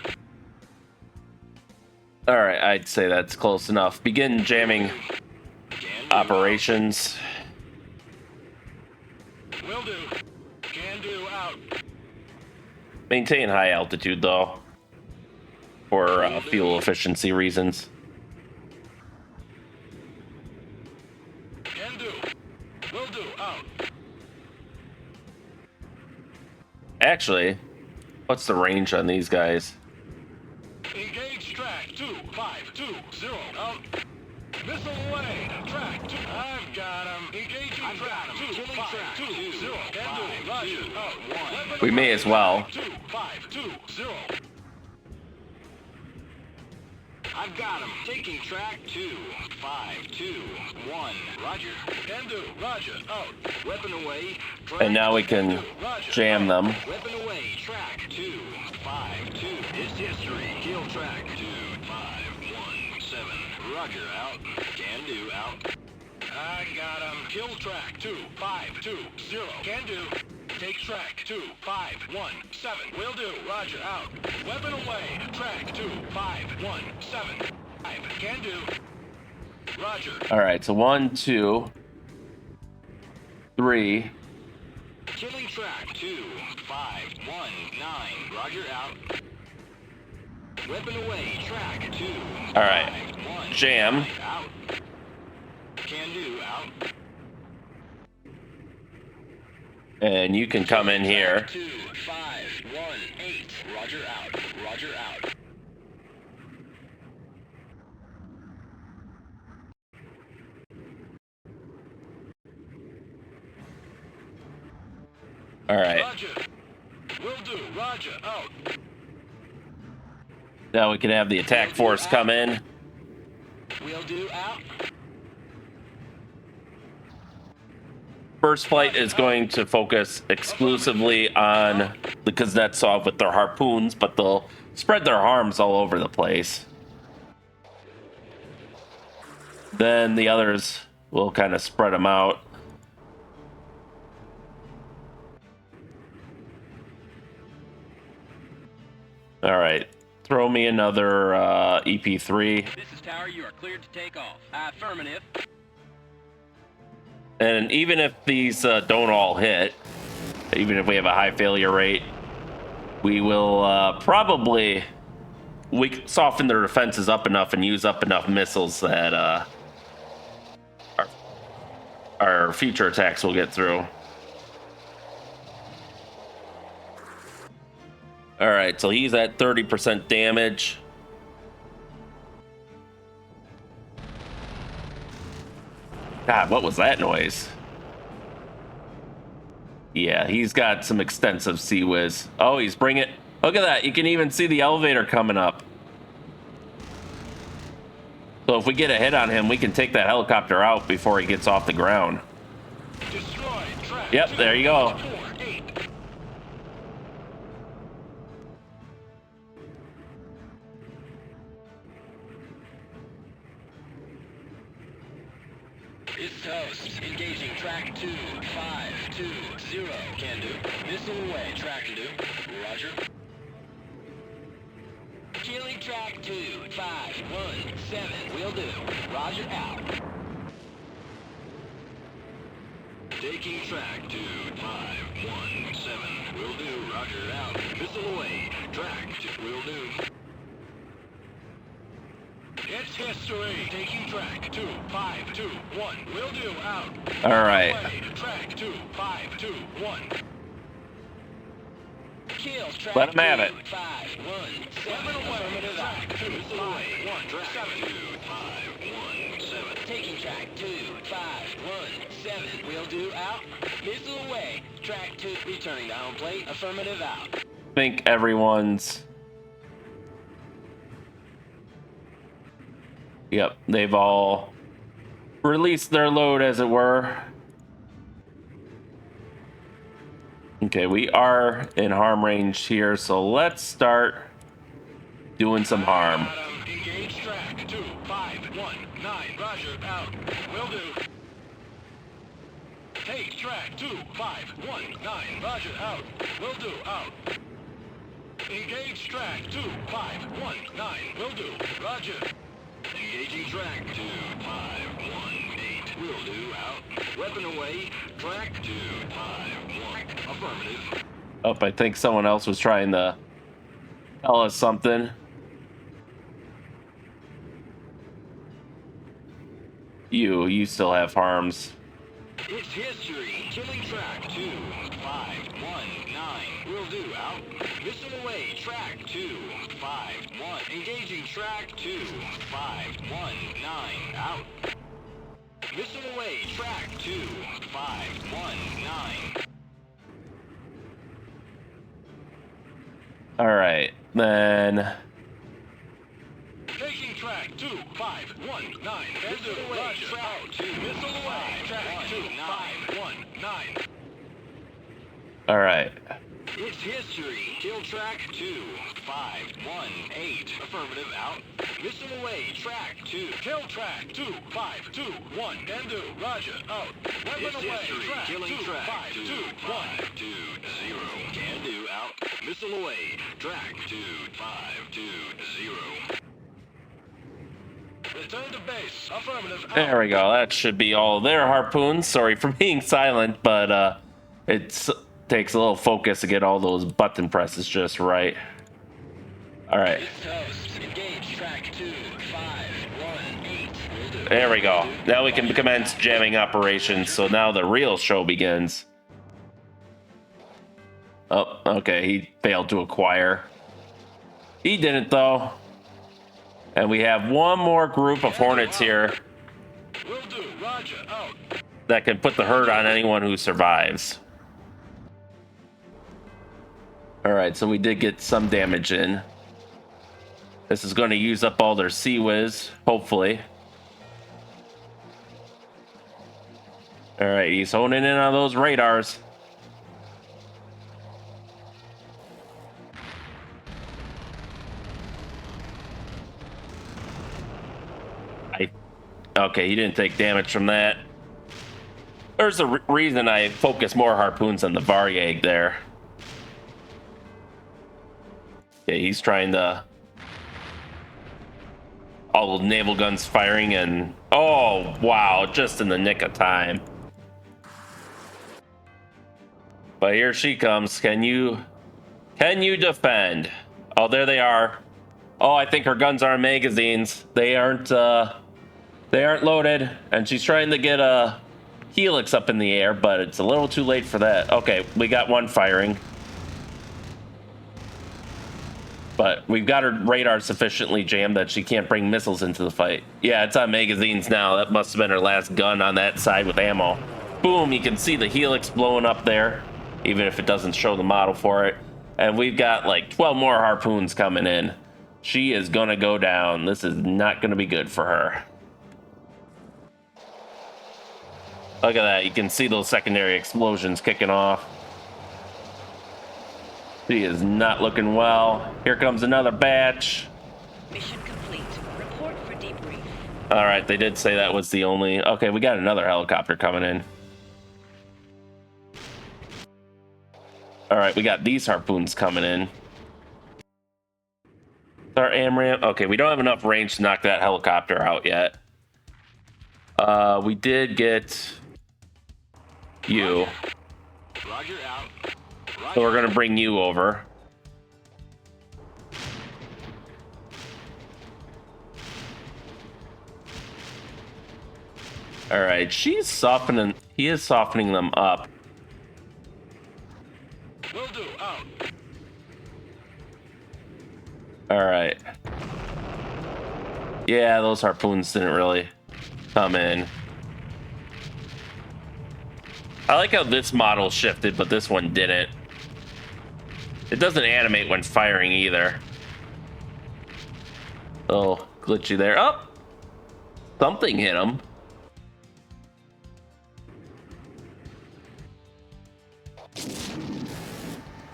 All right, I'd say that's close enough. Begin jamming operations. Will do. Can do out. Maintain high altitude, though, for fuel efficiency reasons. Can do. Will do out. Actually, what's the range on these guys? Engage track 2-5-2-0. Out. Missile away. Track 2. I've got him. Engaging track 2-5-2-0. Can do. Roger. Out. 1. We may as well. 2-5-2-0. I've got him. Taking track 2-5-2-1. Roger. Can do. Roger. Out. Weapon away. Track And now we can 2. Roger. jam them. Weapon away. Track 2-5-2. It's history. Kill track 2-5-1-7. Roger. Out. Can do. Out. I got him. Kill track 2-5-2-0. Can do. Take track 2-5-1-7. Will do. Roger. Out. Weapon away. Track 2-5-1-7. Can do. Roger. All right, so 1, 2, 3. Killing track 2-5-1-9. Roger. Out. Weapon away. Track 2. All right. Jam. Out. Can do. Out. And you can come in here. 2-5-1-8. Roger. Out. Roger. Out. All right. Roger. Will do. Roger. Out. Now we can have the attack force come in. Will do. Out. First flight is going to focus exclusively on the Kuznetsov with their harpoons, but they'll spread their arms all over the place. Then the others will kind of spread them out. All right, throw me another EP3. This is Tower. You are cleared to take off. Affirmative. And even if these don't all hit, even if we have a high failure rate, we will probably soften their defenses up enough and use up enough missiles that our future attacks will get through. All right, so he's at 30% damage. God, what was that noise? Yeah, he's got some extensive sea whiz. Oh, he's bringing it. Look at that. You can even see the elevator coming up. So if we get a hit on him, we can take that helicopter out before he gets off the ground. Destroy track. Yep, there you go. 4-8. It's toast. Engaging track 2-5-2-0. Can do. Missile away. Track 2. Roger. Killing track 2-5-1-7. Will do. Roger. Out. Taking track 2-5-1-7. Will do. Roger. Out. Missile away. Track 2. Will do. It's history. Taking track 2-5-2-1. Will do. Out. All right. Away. Track 2-5-2-1. Kills track Let him have it. 2-5-1-7. Affirmative. Track 2-5-1-7. 2-5-1-7. Taking track 2-5-1-7. Will do. Out. Missile away. Track 2. Returning to home plate. Affirmative. Out. I think everyone's... Yep, they've all released their load, as it were. Okay, we are in harm range here, so let's start doing some harm. Engage track 2-5-1-9. Roger. Out. Will do. Take track 2-5-1-9. Roger. Out. Will do. Out. Engage track 2-5-1-9. Will do. Roger. Engaging track 2-5-1-8. Will do. Out. Weapon away. Track 2-5-1. Affirmative. Oh, I think someone else was trying to tell us something. You still have harms. It's history. Killing track 2519. Will do. Out. Missile away. Track 251. Engaging track 2519. Out. Missile away. Track 2519. All right, then. Taking track 2519. Missile away. Track 2. Missile away. Track 2519. All right. It's history. Kill track 2518. Affirmative. Out. Missile away. Track 2. Kill track 2521. Can do. Roger. Out. Weapon away. Track killing track 2520. Can do. Out. Missile away. Track 2520. Return to base. Affirmative. Out. There we go. That should be all their harpoons. Sorry for being silent, but it takes a little focus to get all those button presses just right. All right. Toast. Engage track 2518. Will do. There we go. Now we can commence jamming operations. So now the real show begins. Oh, okay. He failed to acquire. He didn't, though. And we have one more group of Hornets here Will do. Roger. Out. that can put the hurt on anyone who survives. All right, so we did get some damage in. This is going to use up all their Sea Whiz, hopefully. All right, he's honing in on those radars. Okay, he didn't take damage from that. There's a reason I focus more harpoons on the Varyag there. Okay, he's trying to... All the naval guns firing and... Oh, wow, just in the nick of time. But here she comes. Can you defend? Oh, there they are. Oh, I think her guns are in magazines. They aren't loaded, and she's trying to get a helix up in the air, but it's a little too late for that. Okay, we got one firing. But we've got her radar sufficiently jammed that she can't bring missiles into the fight. Yeah, it's on magazines now. That must have been her last gun on that side with ammo. Boom, you can see the helix blowing up there, even if it doesn't show the model for it. And we've got like 12 more harpoons coming in. She is gonna go down. This is not gonna be good for her. Look at that, you can see those secondary explosions kicking off. She is not looking well. Here comes another batch. Mission complete. Report for debrief. All right, they did say that was the only... Okay, we got another helicopter coming in. All right, we got these harpoons coming in. Our AMRAAM... Okay, we don't have enough range to knock that helicopter out yet. We did get you. Roger. Out. Roger. So we're going to bring you over. All right, she's softening... He is softening them up. Will do. Out. All right. Yeah, those harpoons didn't really come in. I like how this model shifted, but this one didn't. It doesn't animate when firing either. Oh, glitchy there. Oh! Something hit him.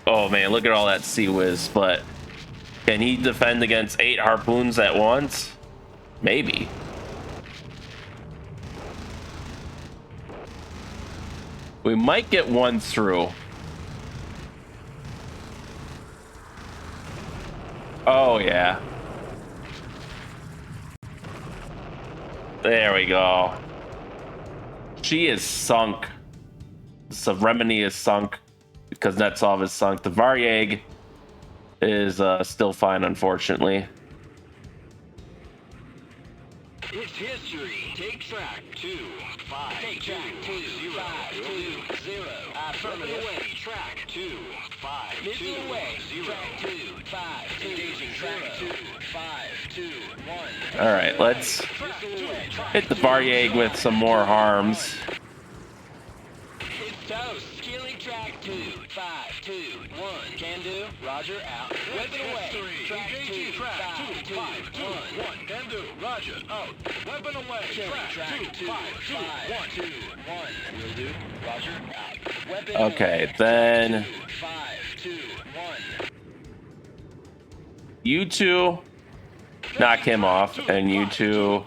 Oh man, look at all that Sea Whiz, but can he defend against 8 harpoons at once? Maybe. We might get one through. Oh yeah. There we go. She is sunk. Submarine is sunk because Netsov is sunk. The Varyag is still fine, unfortunately. It's history. Take track 2, 5, Take track 2, 0. 5, 2, 0. Affirmative. Away. Track 2, 5, 2, Missile away. 0. Track 2, 5, 2, Engaging track zero. 2, 5, 2, 1. All right, let's Missile away. Track hit the 2, Varyag with some more harms. It's toast. Killing track 2, 5, 2, 1. Can do. Roger, out. Weapon away. Track 2, 5, 2, 1. Can do. Roger. Out. Weapon away. Killing track 2, 5, 2, 1. Will do. Roger, out. Weapon Okay, away. then Track 2, 5, 2, 1. you two knock him off, and you two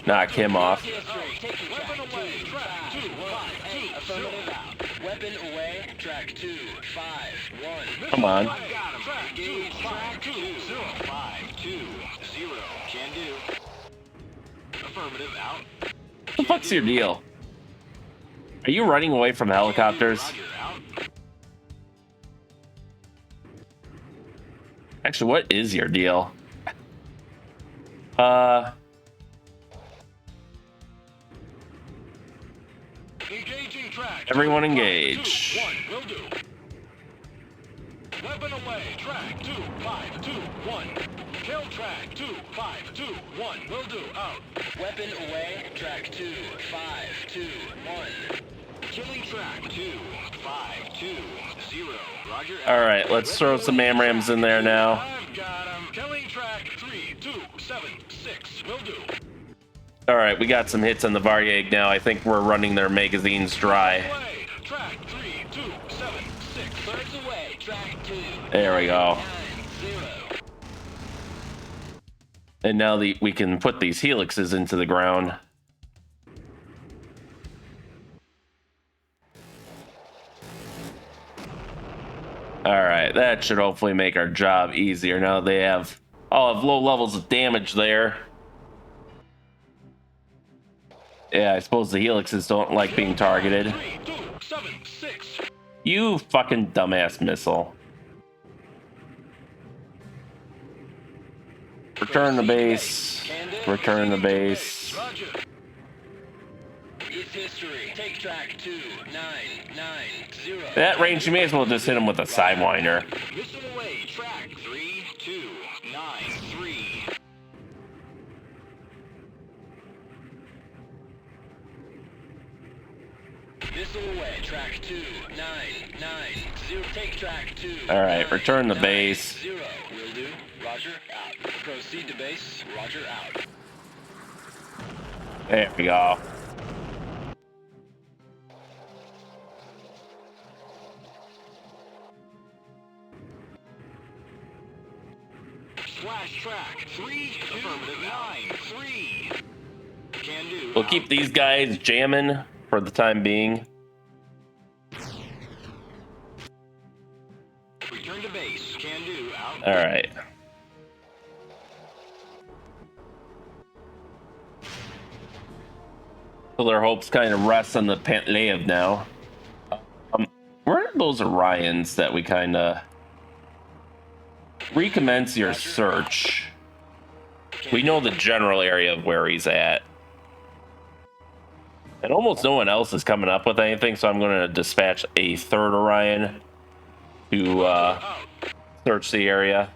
knock him off. History. Taking track 2, 5, 1. Affirmative out. Weapon away. Track 2, 5, 1. Come on. Got him. Engage track 2, 0, 5, 2, 0. Can do. Affirmative out. What the fuck's your deal? Are you running away from helicopters? Roger out. Actually, what is your deal? Engaging track. Everyone 2, 5, engage. 2, 1. Will do. Weapon away. Track 2, 5, 2, 1. Kill track 2, 5, 2, 1. Will do. Out. Weapon away. Track 2, 5, 2, 1. Killing track 2, 5, 2, 0. Roger. All right, let's throw some AMRAAMs in there now. I've got him. Killing track 3, 2, 7, 6. Will do. All right, we got some hits on the Varyag now. I think we're running their magazines dry. Away. Track 3, 2, 7, 6. Birds away. Track 2. There we go. 9, 0. And now we can put these helixes into the ground. All right, that should hopefully make our job easier. Now they have all have low levels of damage there. Yeah, I suppose the helixes don't like being targeted. 3, 2, 7, 6. You fucking dumbass missile. Return to base. Return to base. Roger. It's history. Take track 2, 9, 9, 0. That range, you may as well just hit him with a Sidewinder. Missile away. Track 3, 2, 9, 3. Missile away. Track 2, 9, 9, 0. Take track 2. All right, 9, return to 9, base. 0. Will do. Roger, out. Proceed to base. Roger, out. There we go. Slash track 3, 2, 9, 3. Can do. We'll keep these guys jamming for the time being. Return to base. Can do. Out. All right. So their hopes kind of rest on the Pantleyev now. Where are those Orions that we kind of recommence your search? We know the general area of where he's at. And almost no one else is coming up with anything, so I'm going to dispatch a third Orion to search the area.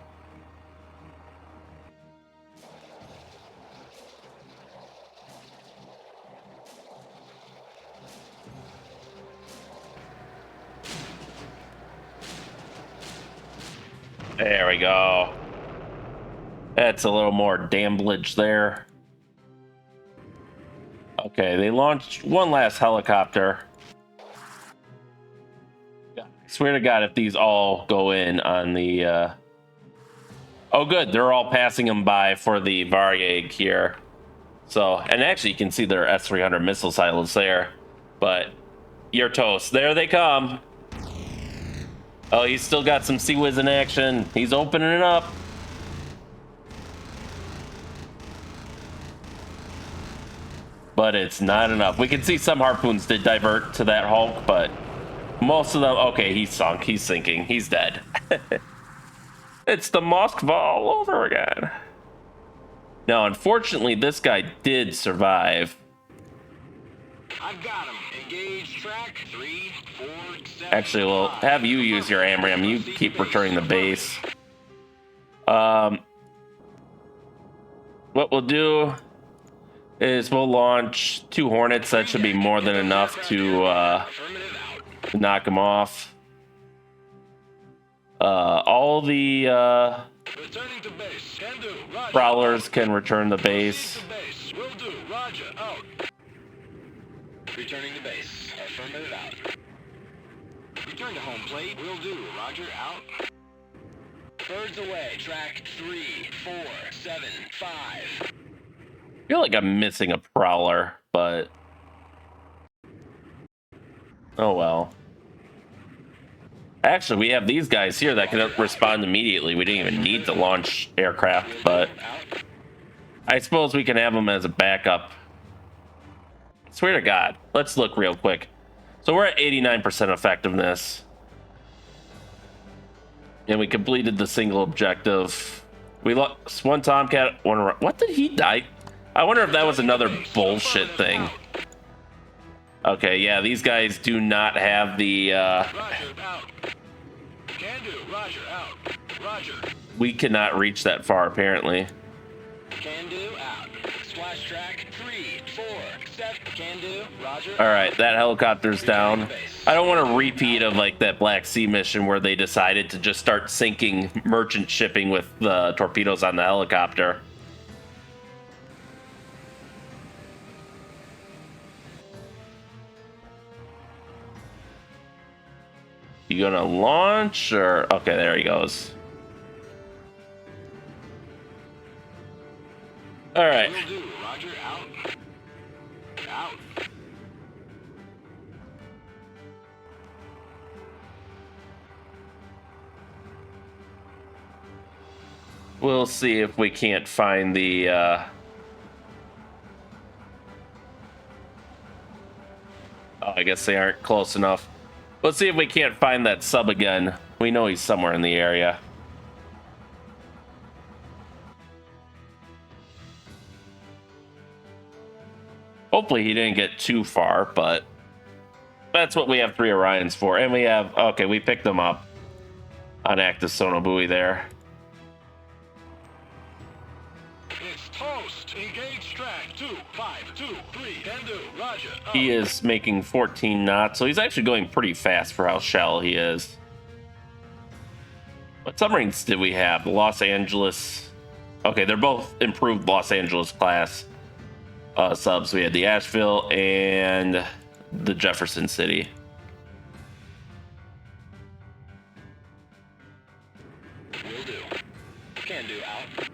There we go. That's a little more damblage there. Okay, they launched one last helicopter. I swear to God, if these all go in on the... Oh, good. They're all passing them by for the Varyag here. So, and actually, you can see their S-300 missile silos there. But you're toast. There they come. Oh, he's still got some Sea Whiz in action. He's opening it up. But it's not enough. We can see some harpoons did divert to that Hulk, but most of them... Okay, he's sunk. He's sinking. He's dead. It's the Moskva all over again. Now, unfortunately, this guy did survive. I've got him. Engage track 3, 4, 7. Actually, we'll have you use your AMRAM. You keep returning the base. What we'll do is we'll launch 2 Hornets. That should be more than enough to knock them off. All the Returning to base. Can do. Roger. prowlers can return the base. Base. Will do. Roger. Out. Returning to base. Affirmative out. Return to home plate. Will do. Roger. Out. Birds away. Track 3, 4, 7, 5. I feel like I'm missing a prowler, but oh well. Actually, we have these guys here that can respond immediately. We didn't even need to launch aircraft, but I suppose we can have them as a backup. Swear to God. Let's look real quick. So we're at 89% effectiveness. And we completed the single objective. We lost 1 Tomcat, 1... What did he die? I wonder if that was another bullshit thing. Okay, yeah, these guys do not have the... Roger. Out. Can do. Roger. Out. Roger. We cannot reach that far, apparently. Can do out. Splash track 3, 4, 7. Can do. Roger. All right, that helicopter's down. I don't want a repeat of like that Black Sea mission where they decided to just start sinking merchant shipping with the torpedoes on the helicopter. You gonna launch or... Okay, there he goes. All right. Will do. Roger. Out. Out. We'll see if we can't find the... Oh, I guess they aren't close enough. Let's see if we can't find that sub again. We know he's somewhere in the area. Hopefully he didn't get too far, but that's what we have 3 Orions for. And we have... Okay, we picked them up on active Sonobui there. It's toast. Engage track 2, 5, 2, 3. Can do. Roger. Out. He is making 14 knots, so he's actually going pretty fast for how shallow he is. What submarines did we have? The Los Angeles... Okay, they're both improved Los Angeles class subs. We had the Asheville and the Jefferson City. Will do. Can do out.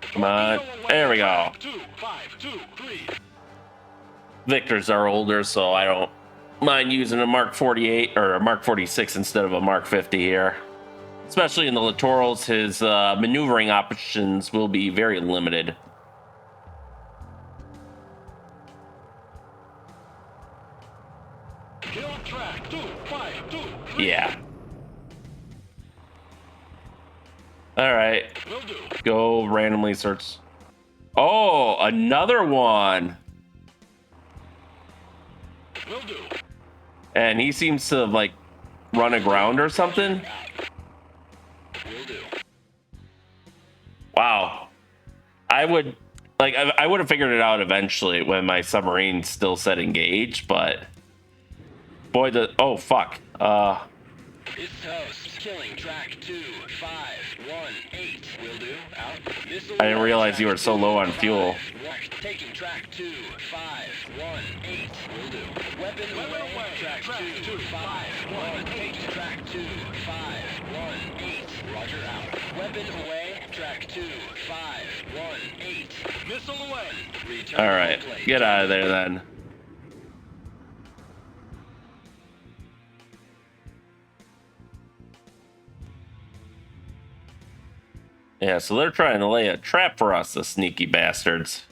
Come on. There we go. 2, 5, 2, 3. Victors are older, so I don't mind using a Mark 48 or a Mark 46 instead of a Mark 50 here. Especially in the littorals, his maneuvering options will be very limited. Kill track 2, 5, 2, 3. Yeah. All right. Will do. Go randomly search. Oh, another one. Will do. And he seems to like run aground or something. Will do. Wow. I would have figured it out eventually when my submarine still said engage, but boy, oh fuck. It's toast. Killing track 2, 5, 1, 8. Will do. Out. I didn't realize you were so low on fuel. Taking track 2, 5, 1, 8. Will do. Weapon away. Track 2, 5, 1. Taking track 2, 5, 1, 8. Roger out. Weapon away. Track 2, 5, 1, 8. Missile away. Return All right, to plate. get out of there then. Yeah, so they're trying to lay a trap for us, the sneaky bastards.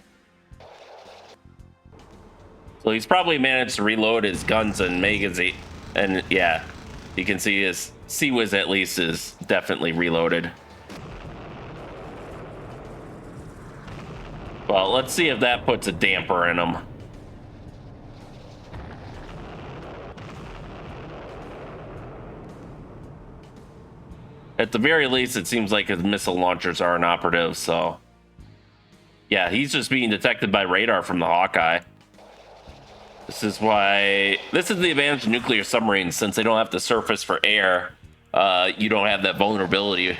So he's probably managed to reload his guns and magazine. And yeah, you can see his Sea-Wiz at least is definitely reloaded. Well, let's see if that puts a damper in them. At the very least, it seems like his missile launchers are inoperative, so... Yeah, he's just being detected by radar from the Hawkeye. This is why... This is the advantage of nuclear submarines, since they don't have to surface for air. You don't have that vulnerability.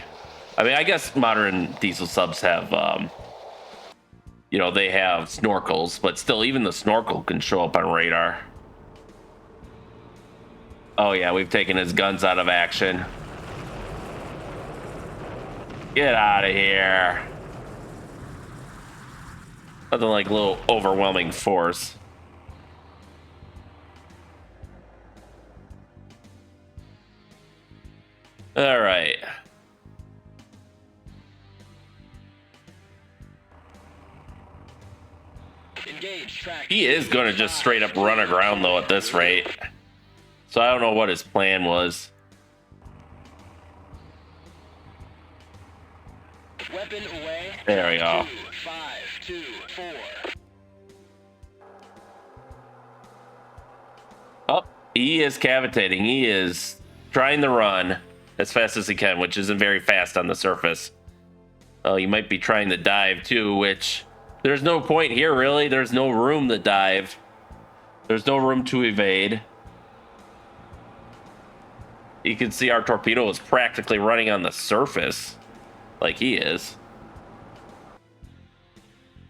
I mean, I guess modern diesel subs have... you know, they have snorkels, but still, even the snorkel can show up on radar. Oh yeah, we've taken his guns out of action. Get out of here. Nothing like a little overwhelming force. All right. Engage track. He is going to just straight up run aground, though, at this rate. So I don't know what his plan was. Weapon away. There we go. 2, 5, 2, 4. Oh, he is cavitating. He is trying to run as fast as he can, which isn't very fast on the surface. Oh, you might be trying to dive, too, which... There's no point here, really. There's no room to dive. There's no room to evade. You can see our torpedo is practically running on the surface, like he is.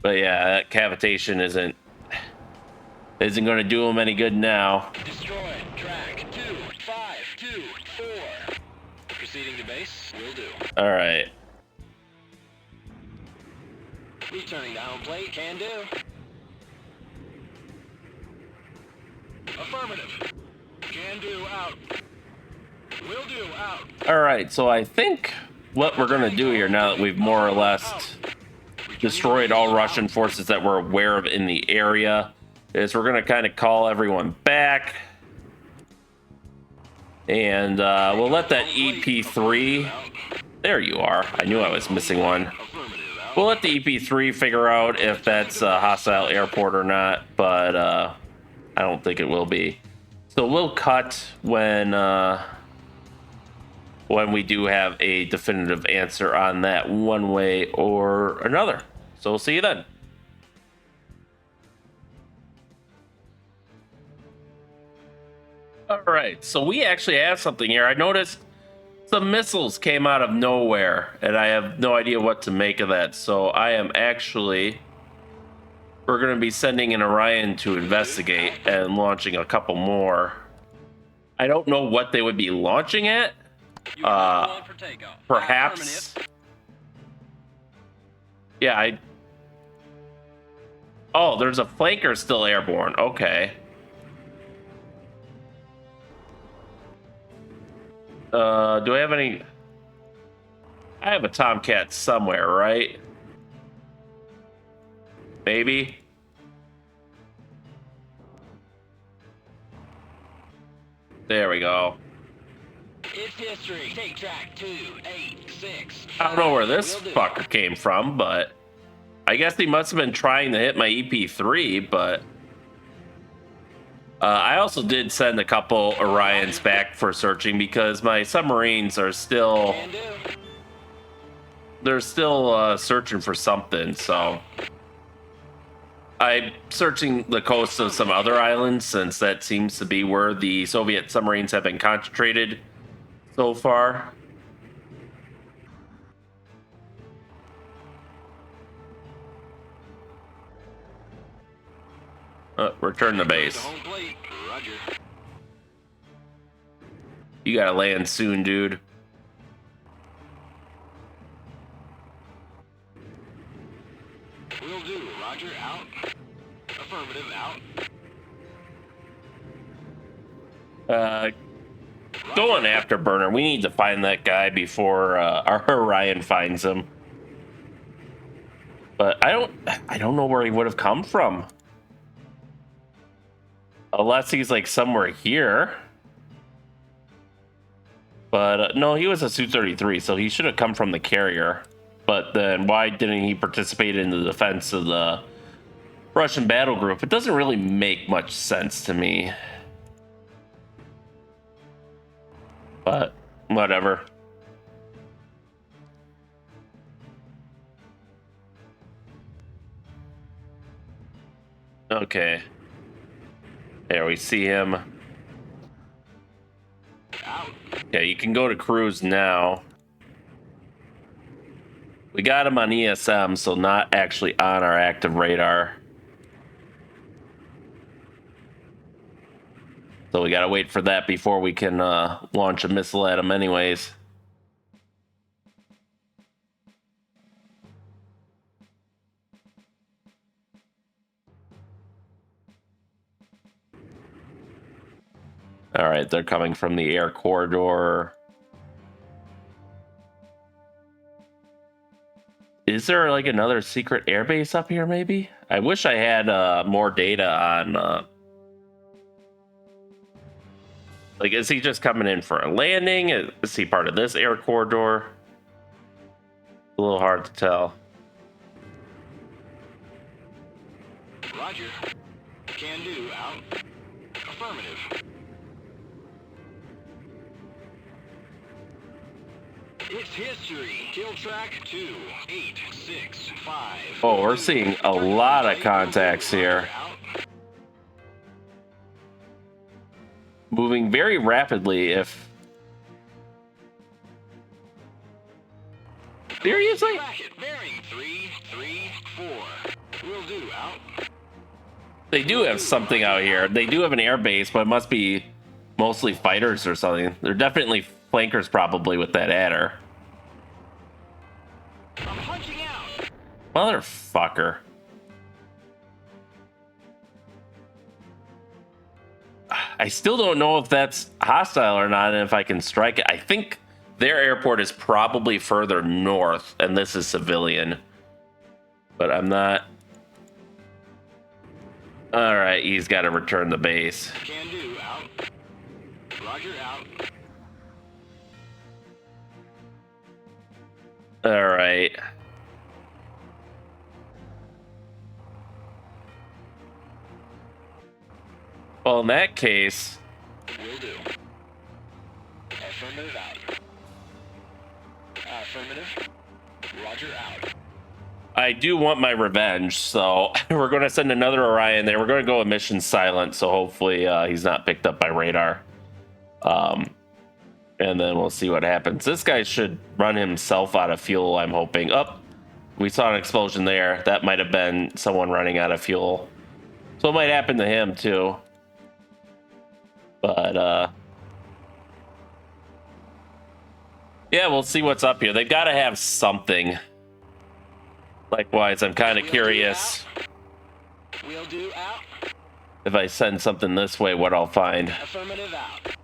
But yeah, that cavitation isn't going to do him any good now. Destroyed. Track 2, 5, 2, 4. Proceeding to base. Will do. All right. Returning to home plate. Can do. Affirmative. Can do. Out. Will do. Out. All right. So I think what we're going to do here, now that we've more or less destroyed all Russian forces that we're aware of in the area, is we're going to kind of call everyone back. And we'll let that EP3... There you are. I knew I was missing one. We'll let the EP3 figure out if that's a hostile airport or not, but I don't think it will be. So we'll cut when we do have a definitive answer on that one way or another. So we'll see you then. All right, so we actually have something here. I noticed some missiles came out of nowhere, and I have no idea what to make of that. So I am actually... We're going to be sending an Orion to investigate and launching a couple more. I don't know what they would be launching at. Perhaps... Yeah, Oh, there's a flanker still airborne. Okay. Do I have any... I have a Tomcat somewhere, right? Maybe? There we go. It's history. Take track 2, 8, 6. I don't know where this fucker came from, but... I guess he must have been trying to hit my EP3, but... I also did send a couple Orions back for searching because my submarines are still... They're still searching for something, so... I'm searching the coast of some other islands since that seems to be where the Soviet submarines have been concentrated so far. Return to base. You gotta land soon, dude. Will do. Roger. Out. Affirmative. Out. Go on Afterburner. We need to find that guy before our Orion finds him. But I don't know where he would have come from. Unless he's like somewhere here. But no, he was a Su-33, so he should have come from the carrier. But then why didn't he participate in the defense of the Russian battle group? It doesn't really make much sense to me. But whatever. Okay. There we see him. Yeah, you can go to cruise now. We got him on ESM, so not actually on our active radar. So we gotta wait for that before we can launch a missile at him anyways. All right, they're coming from the air corridor. Is there like another secret airbase up here maybe? I wish I had more data on like, is he just coming in for a landing? Is he part of this air corridor? A little hard to tell. Roger. Can do, out. Affirmative. It's history. Kill track 2865. Oh, we're seeing a lot of contacts here. Moving very rapidly, if... Seriously? Bearing 334. Will do, out. They do have something out here. They do have an air base, but it must be mostly fighters or something. They're definitely flankers probably with that adder. I'm punching out. Motherfucker. I still don't know if that's hostile or not and if I can strike it. I think their airport is probably further north and this is civilian. But I'm not... Alright, he's got to return the base. Can do, out. Roger, out. Alright. Well, in that case... Will do. Affirmative out. Affirmative. Roger out. I do want my revenge, so we're going to send another Orion there. We're going to go with mission silent, so hopefully he's not picked up by radar. And then we'll see what happens. This guy should run himself out of fuel, I'm hoping. Oh, we saw an explosion there. That might have been someone running out of fuel. So it might happen to him, too. But, yeah, we'll see what's up here. They've got to have something. Likewise, I'm kind of curious Will do out. if I send something this way, what I'll find. Affirmative out.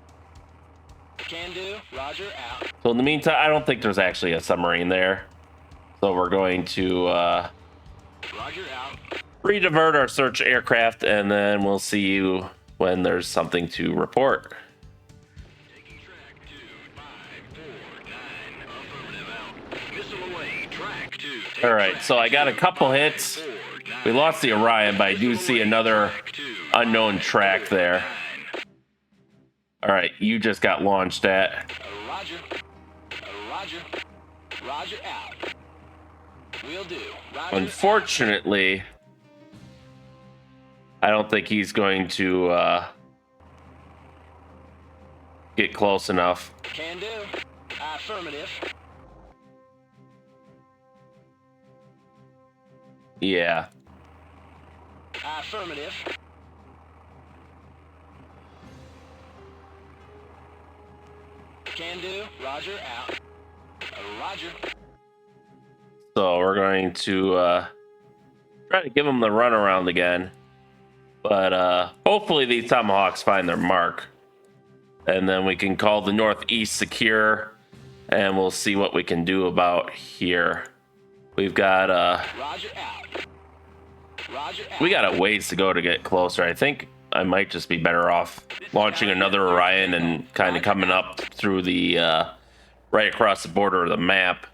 Can do. Roger out. So in the meantime, I don't think there's actually a submarine there. So we're going to Roger, out. redivert our search aircraft, and then we'll see you when there's something to report. Taking track 2549. Affirmative, out. Missile away. Track 2. Take All right, track so I got a couple hits. 249. We lost the Orion, but I do Missile see away. another Track 2, unknown track there. 549. All right, you just got launched at. Roger. Roger. Roger out. Will do. Roger. Unfortunately, I don't think he's going to get close enough. Can do. Affirmative. Yeah. Affirmative. Can do. Roger out. Roger. So we're going to try to give them the runaround again. But hopefully these Tomahawks find their mark. And then we can call the Northeast secure. And we'll see what we can do about here. We've got Roger out. Roger out. we got a ways to go to get closer. I think I might just be better off launching another Orion and kind of coming up through the right across the border of the map.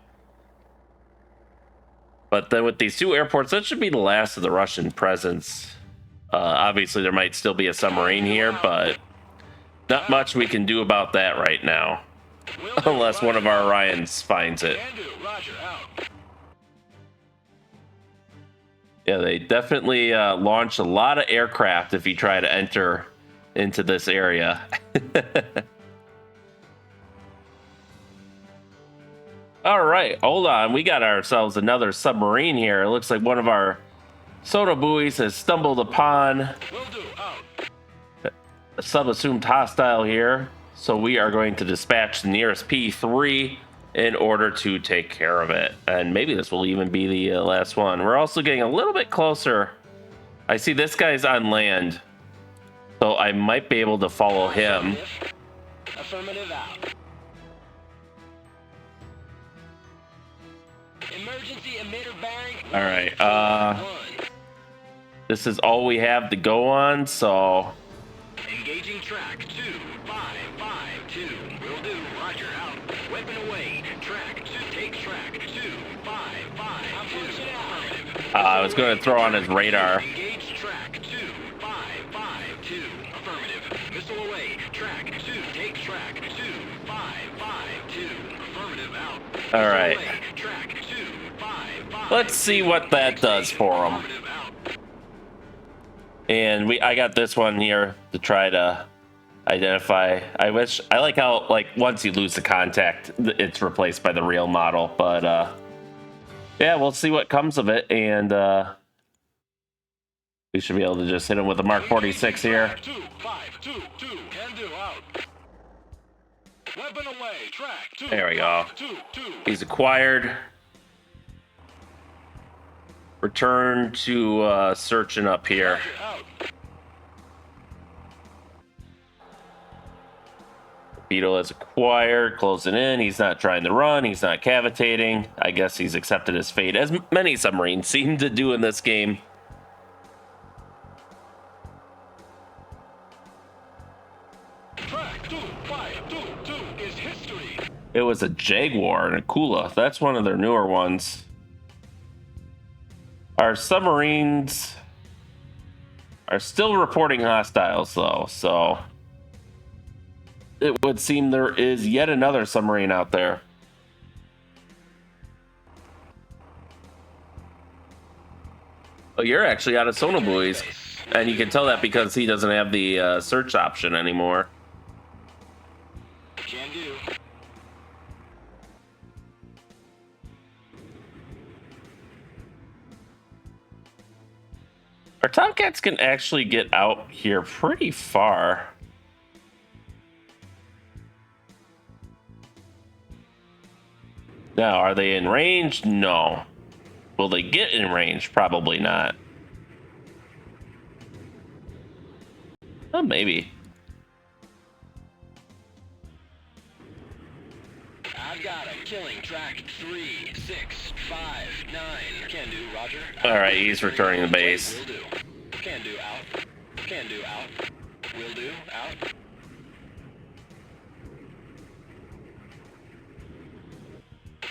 But then with these two airports, that should be the last of the Russian presence. Obviously, there might still be a submarine here, but not much we can do about that right now. Unless one of our Orions finds it. Yeah, they definitely launch a lot of aircraft if you try to enter into this area. All right, hold on. We got ourselves another submarine here. It looks like one of our soda buoys has stumbled upon a sub-assumed hostile here. So we are going to dispatch the nearest P3 in order to take care of it. And maybe this will even be the last one. We're also getting a little bit closer. I see this guy's on land, so I might be able to follow him. Affirmative out. Emergency emitter bearing. All right. This is all we have to go on, so Engaging track 2552. Will do. Roger out. Weapon away. Track 2. Take track 2552. Affirmative. I was going to throw on his radar. Engage track 2552. Affirmative. Missile away. Track 2. Take track 2552. Affirmative out. All right. Missile away. Track 2552. Let's see what that does for him. Affirmative out. And I got this one here to try to identify. I like how, like, once you lose the contact, it's replaced by the real model. But yeah, we'll see what comes of it, and we should be able to just hit him with a Mark 46 here. 2522. Can do out. Weapon away. Track 2. There we go. 22. He's acquired. Return to searching up here. Out. Beetle is acquired, closing in. He's not trying to run. He's not cavitating. I guess he's accepted his fate, as many submarines seem to do in this game. Track 2522 is history. It was a Jaguar and a Kula. That's one of their newer ones. Our submarines are still reporting hostiles, though, so it would seem there is yet another submarine out there. Oh, you're actually out of sonobuoys, and you can tell that because he doesn't have the search option anymore. Can do. Our Tomcats can actually get out here pretty far. Now, are they in range? No. Will they get in range? Probably not. Oh, maybe. I've got a killing track 3659. Can do, Roger. All right, he's returning to base. Will do. Can do out. Can do out. Will do out.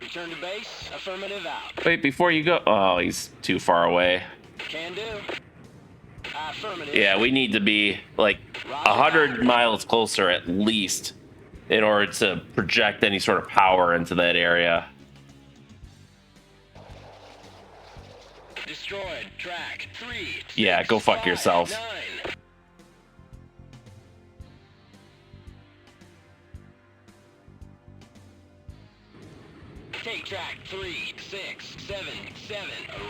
Return to base. Affirmative out. Wait, before you go. Oh, he's too far away. Can do. Affirmative. Yeah, we need to be like 100 miles closer at least in order to project any sort of power into that area. Destroyed track 3. Yeah, go fuck yourself. 9. Take track 3677.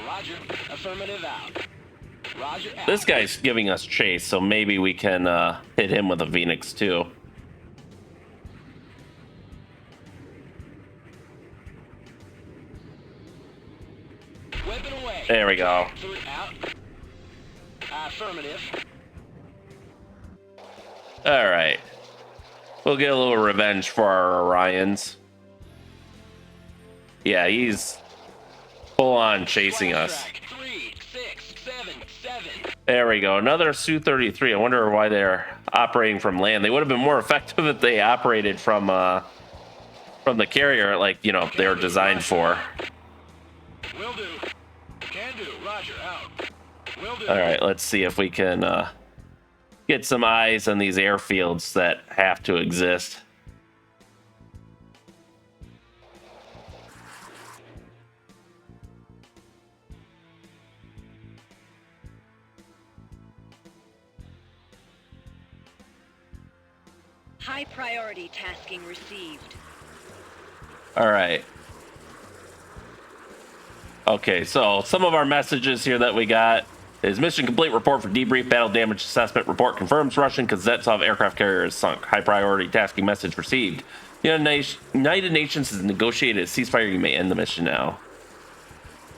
Roger. Affirmative out. Roger out. This guy's giving us chase, so maybe we can hit him with a Phoenix too. Weapon away. There we go. Out. Affirmative. All right. We'll get a little revenge for our Orions. Yeah, he's full on chasing us. Track 3677. There we go. Another Su-33. I wonder why they're operating from land. They would have been more effective if they operated from the carrier, like, you know, they were designed for. Will do. Can do. Roger. Out. Will do. All right, let's see if we can get some eyes on these airfields that have to exist. High priority tasking received. All right. Okay, so some of our messages here that we got is mission complete, report for debrief, battle damage assessment, report confirms Russian Kuznetsov aircraft carrier is sunk. High priority tasking message received. The United Nations has negotiated a ceasefire. You may end the mission now.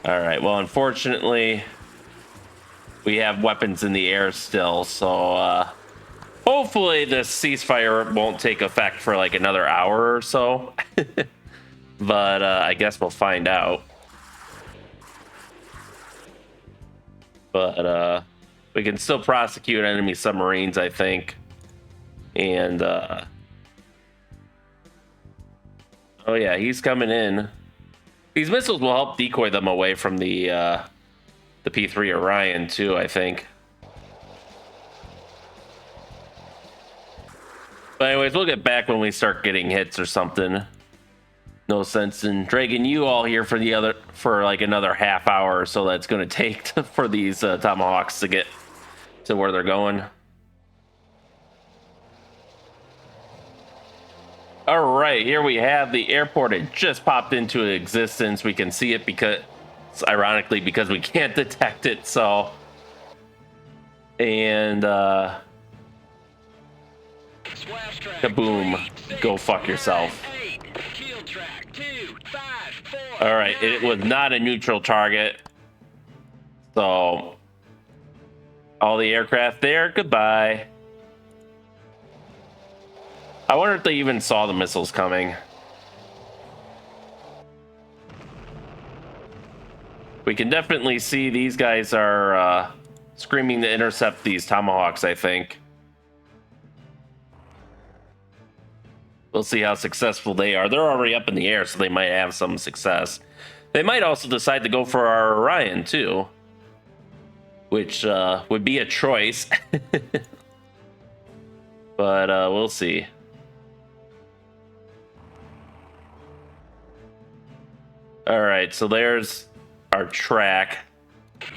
All right, well, unfortunately, we have weapons in the air still, so hopefully this ceasefire won't take effect for like another hour or so. But I guess we'll find out. But we can still prosecute enemy submarines, I think. And oh yeah, he's coming in. These missiles will help decoy them away from the P3 Orion too, I think. But anyways, we'll get back when we start getting hits or something. No sense in dragging you all here for like another half hour or so that's going to take for these Tomahawks to get to where they're going. All right, here we have the airport. It just popped into existence. We can see it because, ironically, because we can't detect it. So, and kaboom! Go fuck yourself. All right, it was not a neutral target. So, all the aircraft there, goodbye. I wonder if they even saw the missiles coming. We can definitely see these guys are screaming to intercept these Tomahawks, I think. We'll see how successful they are. They're already up in the air, so they might have some success. They might also decide to go for our Orion, too. Which would be a choice. But we'll see. All right, so there's our track.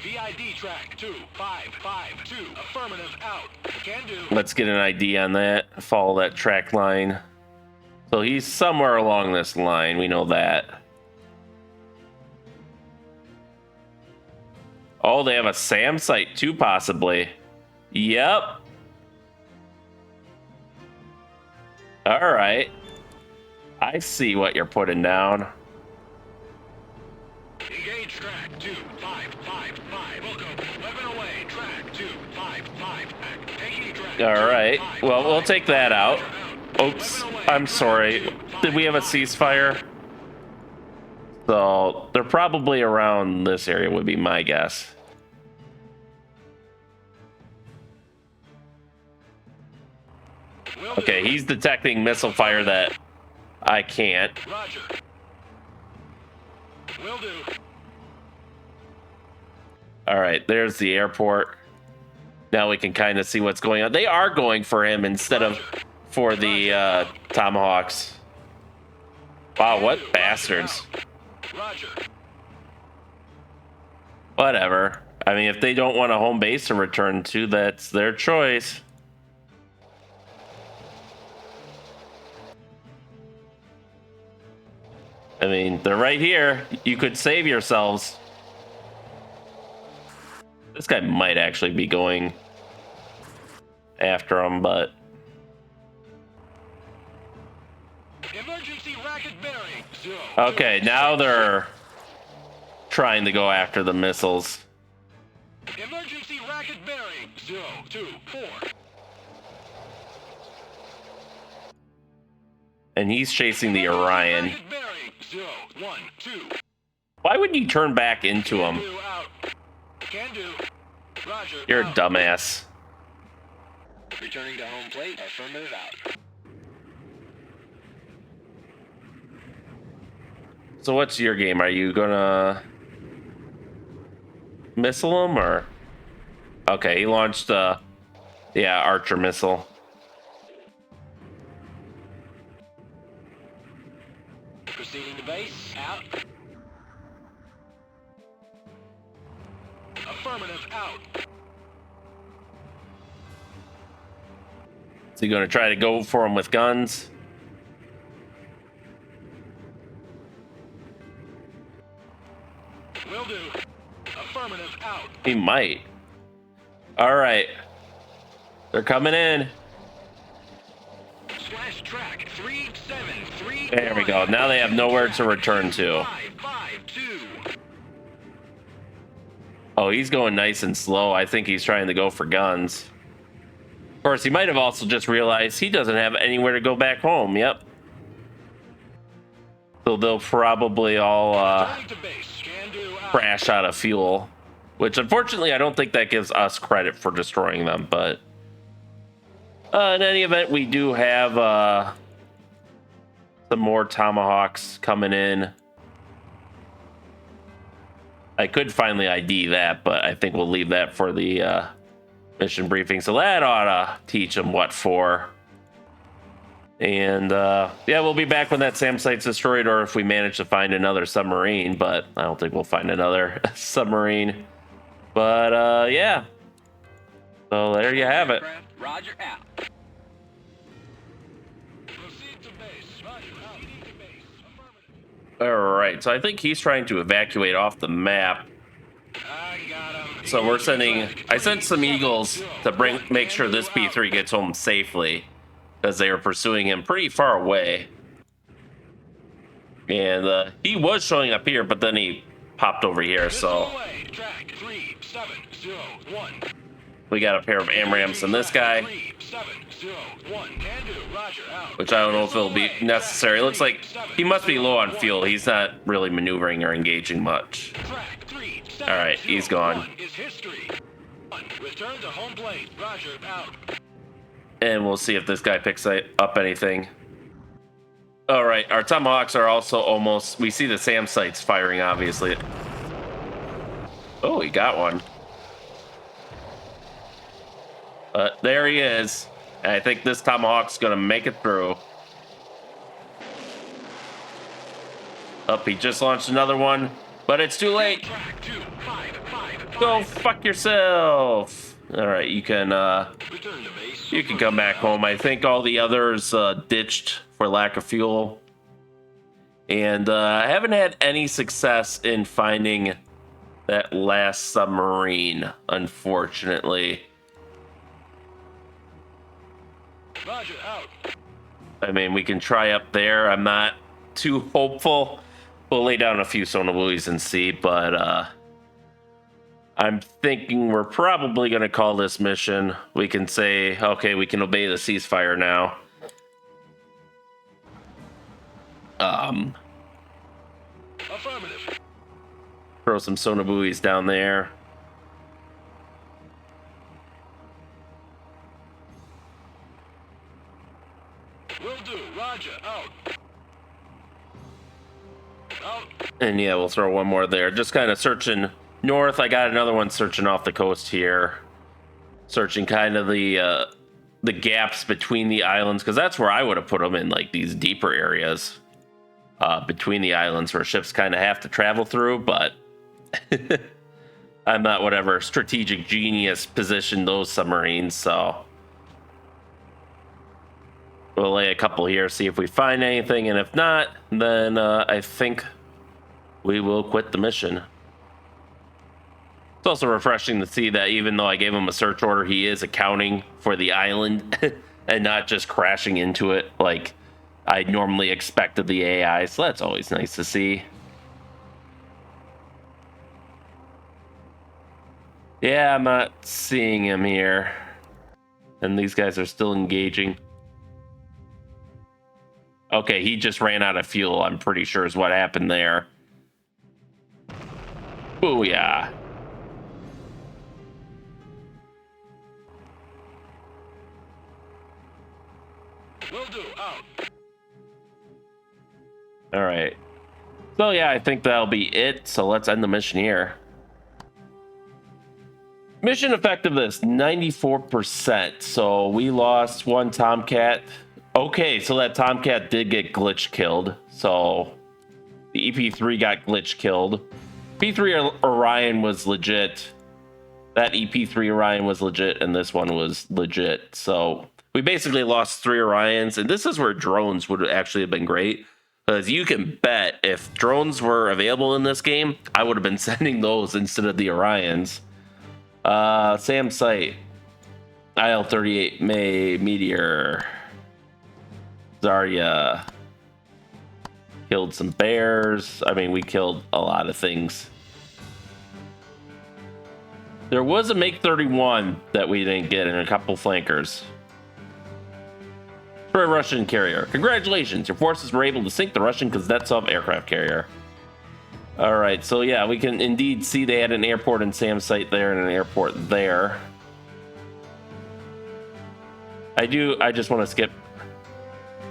VID track 2552. Affirmative out. Can do. Let's get an ID on that. Follow that track line. So he's somewhere along this line. We know that. Oh, they have a SAM site too, possibly. Yep. All right. I see what you're putting down. Engage track 2555. Welcome. Weapon away. Track 255. Taking track. All right. Well, we'll take that out. Oops. I'm sorry. Did we have a ceasefire? So they're probably around this area would be my guess. Okay, he's detecting missile fire that I can't. Roger. Will do. All right, there's the airport. Now we can kind of see what's going on. They are going for him instead of for the Tomahawks. Wow, what bastards. Roger. Whatever. I mean, if they don't want a home base to return to, that's their choice. I mean, they're right here. You could save yourselves. This guy might actually be going after him, but... Emergency racket bearing. Okay, now they're trying to go after the missiles. Emergency racket bearing. 024. And he's chasing the Orion. Racket bearing. 012. Why would you turn back into him? Can do. Roger. You're a out. dumbass. Returning to home plate. Affirmative out. So what's your game? Are you gonna missile him or? Okay, he launched Archer missile. Proceeding to base. Out. Affirmative out. Is he gonna try to go for him with guns? Will do. Affirmative out. He might. All right, they're coming in. Slash track 373. There we go. Now they have nowhere to return to. 552. Oh, he's going nice and slow. I think he's trying to go for guns. Of course, he might have also just realized he doesn't have anywhere to go back home. Yep. So they'll probably all Returning to base. Can do out. crash out of fuel, which unfortunately I don't think that gives us credit for destroying them. But in any event, we do have some more Tomahawks coming in. I could finally ID that, but I think we'll leave that for the mission briefing. So that ought to teach them what for. And yeah, we'll be back when that SAM site's destroyed, or if we manage to find another submarine, but I don't think we'll find another submarine. But yeah. So there you have it. Aircraft. Roger. Out. Proceed to base. Roger out. Proceeding to base. Affirmative. All right, so I think he's trying to evacuate off the map. I got him. So we're sending, I sent some Eagles to make sure this B3 gets home safely, because they were pursuing him pretty far away. And he was showing up here, but then he popped over here, so Away. Track 3701. we got a pair of AMRAAMs and this guy, 3701. Can do. Roger out. which I don't know if it'll be necessary. It looks like he must be low on fuel. He's not really maneuvering or engaging much. Track 3701 All right, he's gone. is history. Return to home plate. Roger out. And we'll see if this guy picks up anything. All right, our Tomahawks are also almost... We see the SAM sites firing, obviously. Oh, he got one. But there he is. And I think this Tomahawk's going to make it through. Up, he just launched another one. But it's too late. Track 2555. Go fuck yourself. All right, you can... Return to base. You can come back home. I think all the others ditched for lack of fuel. And I haven't had any success in finding that last submarine, unfortunately. Roger out. I mean, we can try up there. I'm not too hopeful. We'll lay down a few sonobuoys and see, but I'm thinking we're probably going to call this mission. We can say, okay, we can obey the ceasefire now. Affirmative. Throw some sonobuoys down there. Will do. Roger out. Out. And yeah, we'll throw one more there. Just kind of searching north. I got another one searching off the coast here. Searching kind of the gaps between the islands, because that's where I would have put them, in like these deeper areas between the islands where ships kind of have to travel through, but I'm not whatever strategic genius positioned those submarines, so we'll lay a couple here, see if we find anything, and if not, then I think we will quit the mission. It's also refreshing to see that even though I gave him a search order, he is accounting for the island and not just crashing into it like I normally expect of the AI, so that's always nice to see. Yeah, I'm not seeing him here. And these guys are still engaging. Okay, he just ran out of fuel, I'm pretty sure is what happened there. Booyah. Will do. Out. All right. So yeah, I think that'll be it. So let's end the mission here. Mission effectiveness 94%. So we lost one Tomcat. Okay, so that Tomcat did get glitch killed. So the EP3 got glitch killed. P3 Orion was legit. That EP3 Orion was legit, and this one was legit. So we basically lost 3 Orions, and this is where drones would actually have been great. Because you can bet if drones were available in this game, I would have been sending those instead of the Orions. Sam site. IL-38 Meteor. Zarya. Killed some bears. I mean, we killed a lot of things. There was a MiG-31 that we didn't get and a couple flankers. For a Russian carrier. Congratulations, your forces were able to sink the Russian Kuznetsov aircraft carrier. Alright, so yeah, we can indeed see they had an airport in Sam's site there and an airport there. I just want to skip.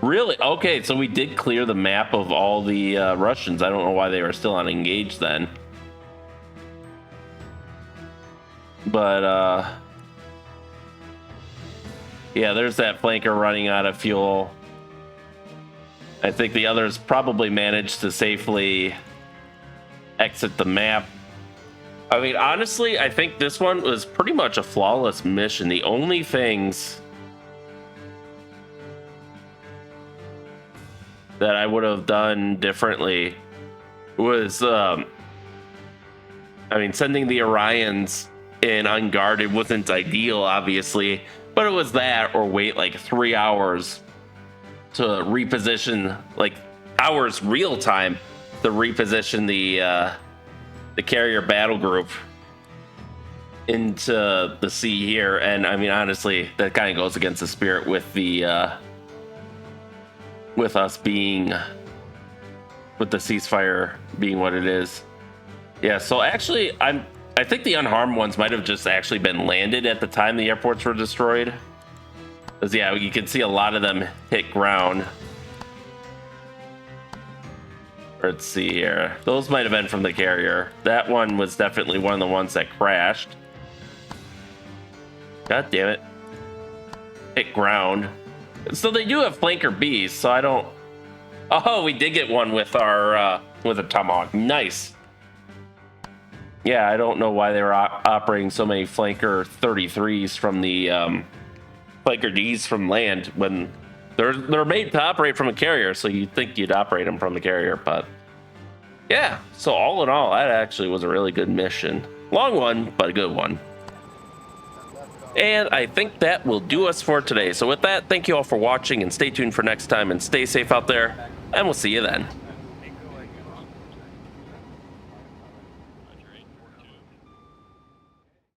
Really? Okay, so we did clear the map of all the Russians. I don't know why they were still unengaged then. But, yeah, there's that flanker running out of fuel. I think the others probably managed to safely exit the map. I mean, honestly, I think this one was pretty much a flawless mission. The only things that I would have done differently was, I mean, sending the Orions in unguarded wasn't ideal, obviously, but it was that or wait like 3 hours to reposition, like hours real time to reposition the carrier battle group into the sea here. And I mean, honestly, that kind of goes against the spirit with the with us being, with the ceasefire being what it is. Yeah, so actually I think the unharmed ones might have just actually been landed at the time the airports were destroyed. Because yeah, you can see a lot of them hit ground. Let's see here. Those might have been from the carrier. That one was definitely one of the ones that crashed. God damn it. Hit ground. So they do have flanker Bs, so I don't... Oh, we did get one with our, with a Tomahawk. Nice. Yeah, I don't know why they were operating so many flanker 33s from the, flanker Ds from land when they're made to operate from a carrier, so you'd think you'd operate them from the carrier, but yeah. So all in all, that actually was a really good mission. Long one, but a good one. And I think that will do us for today. So with that, thank you all for watching and stay tuned for next time and stay safe out there, and we'll see you then.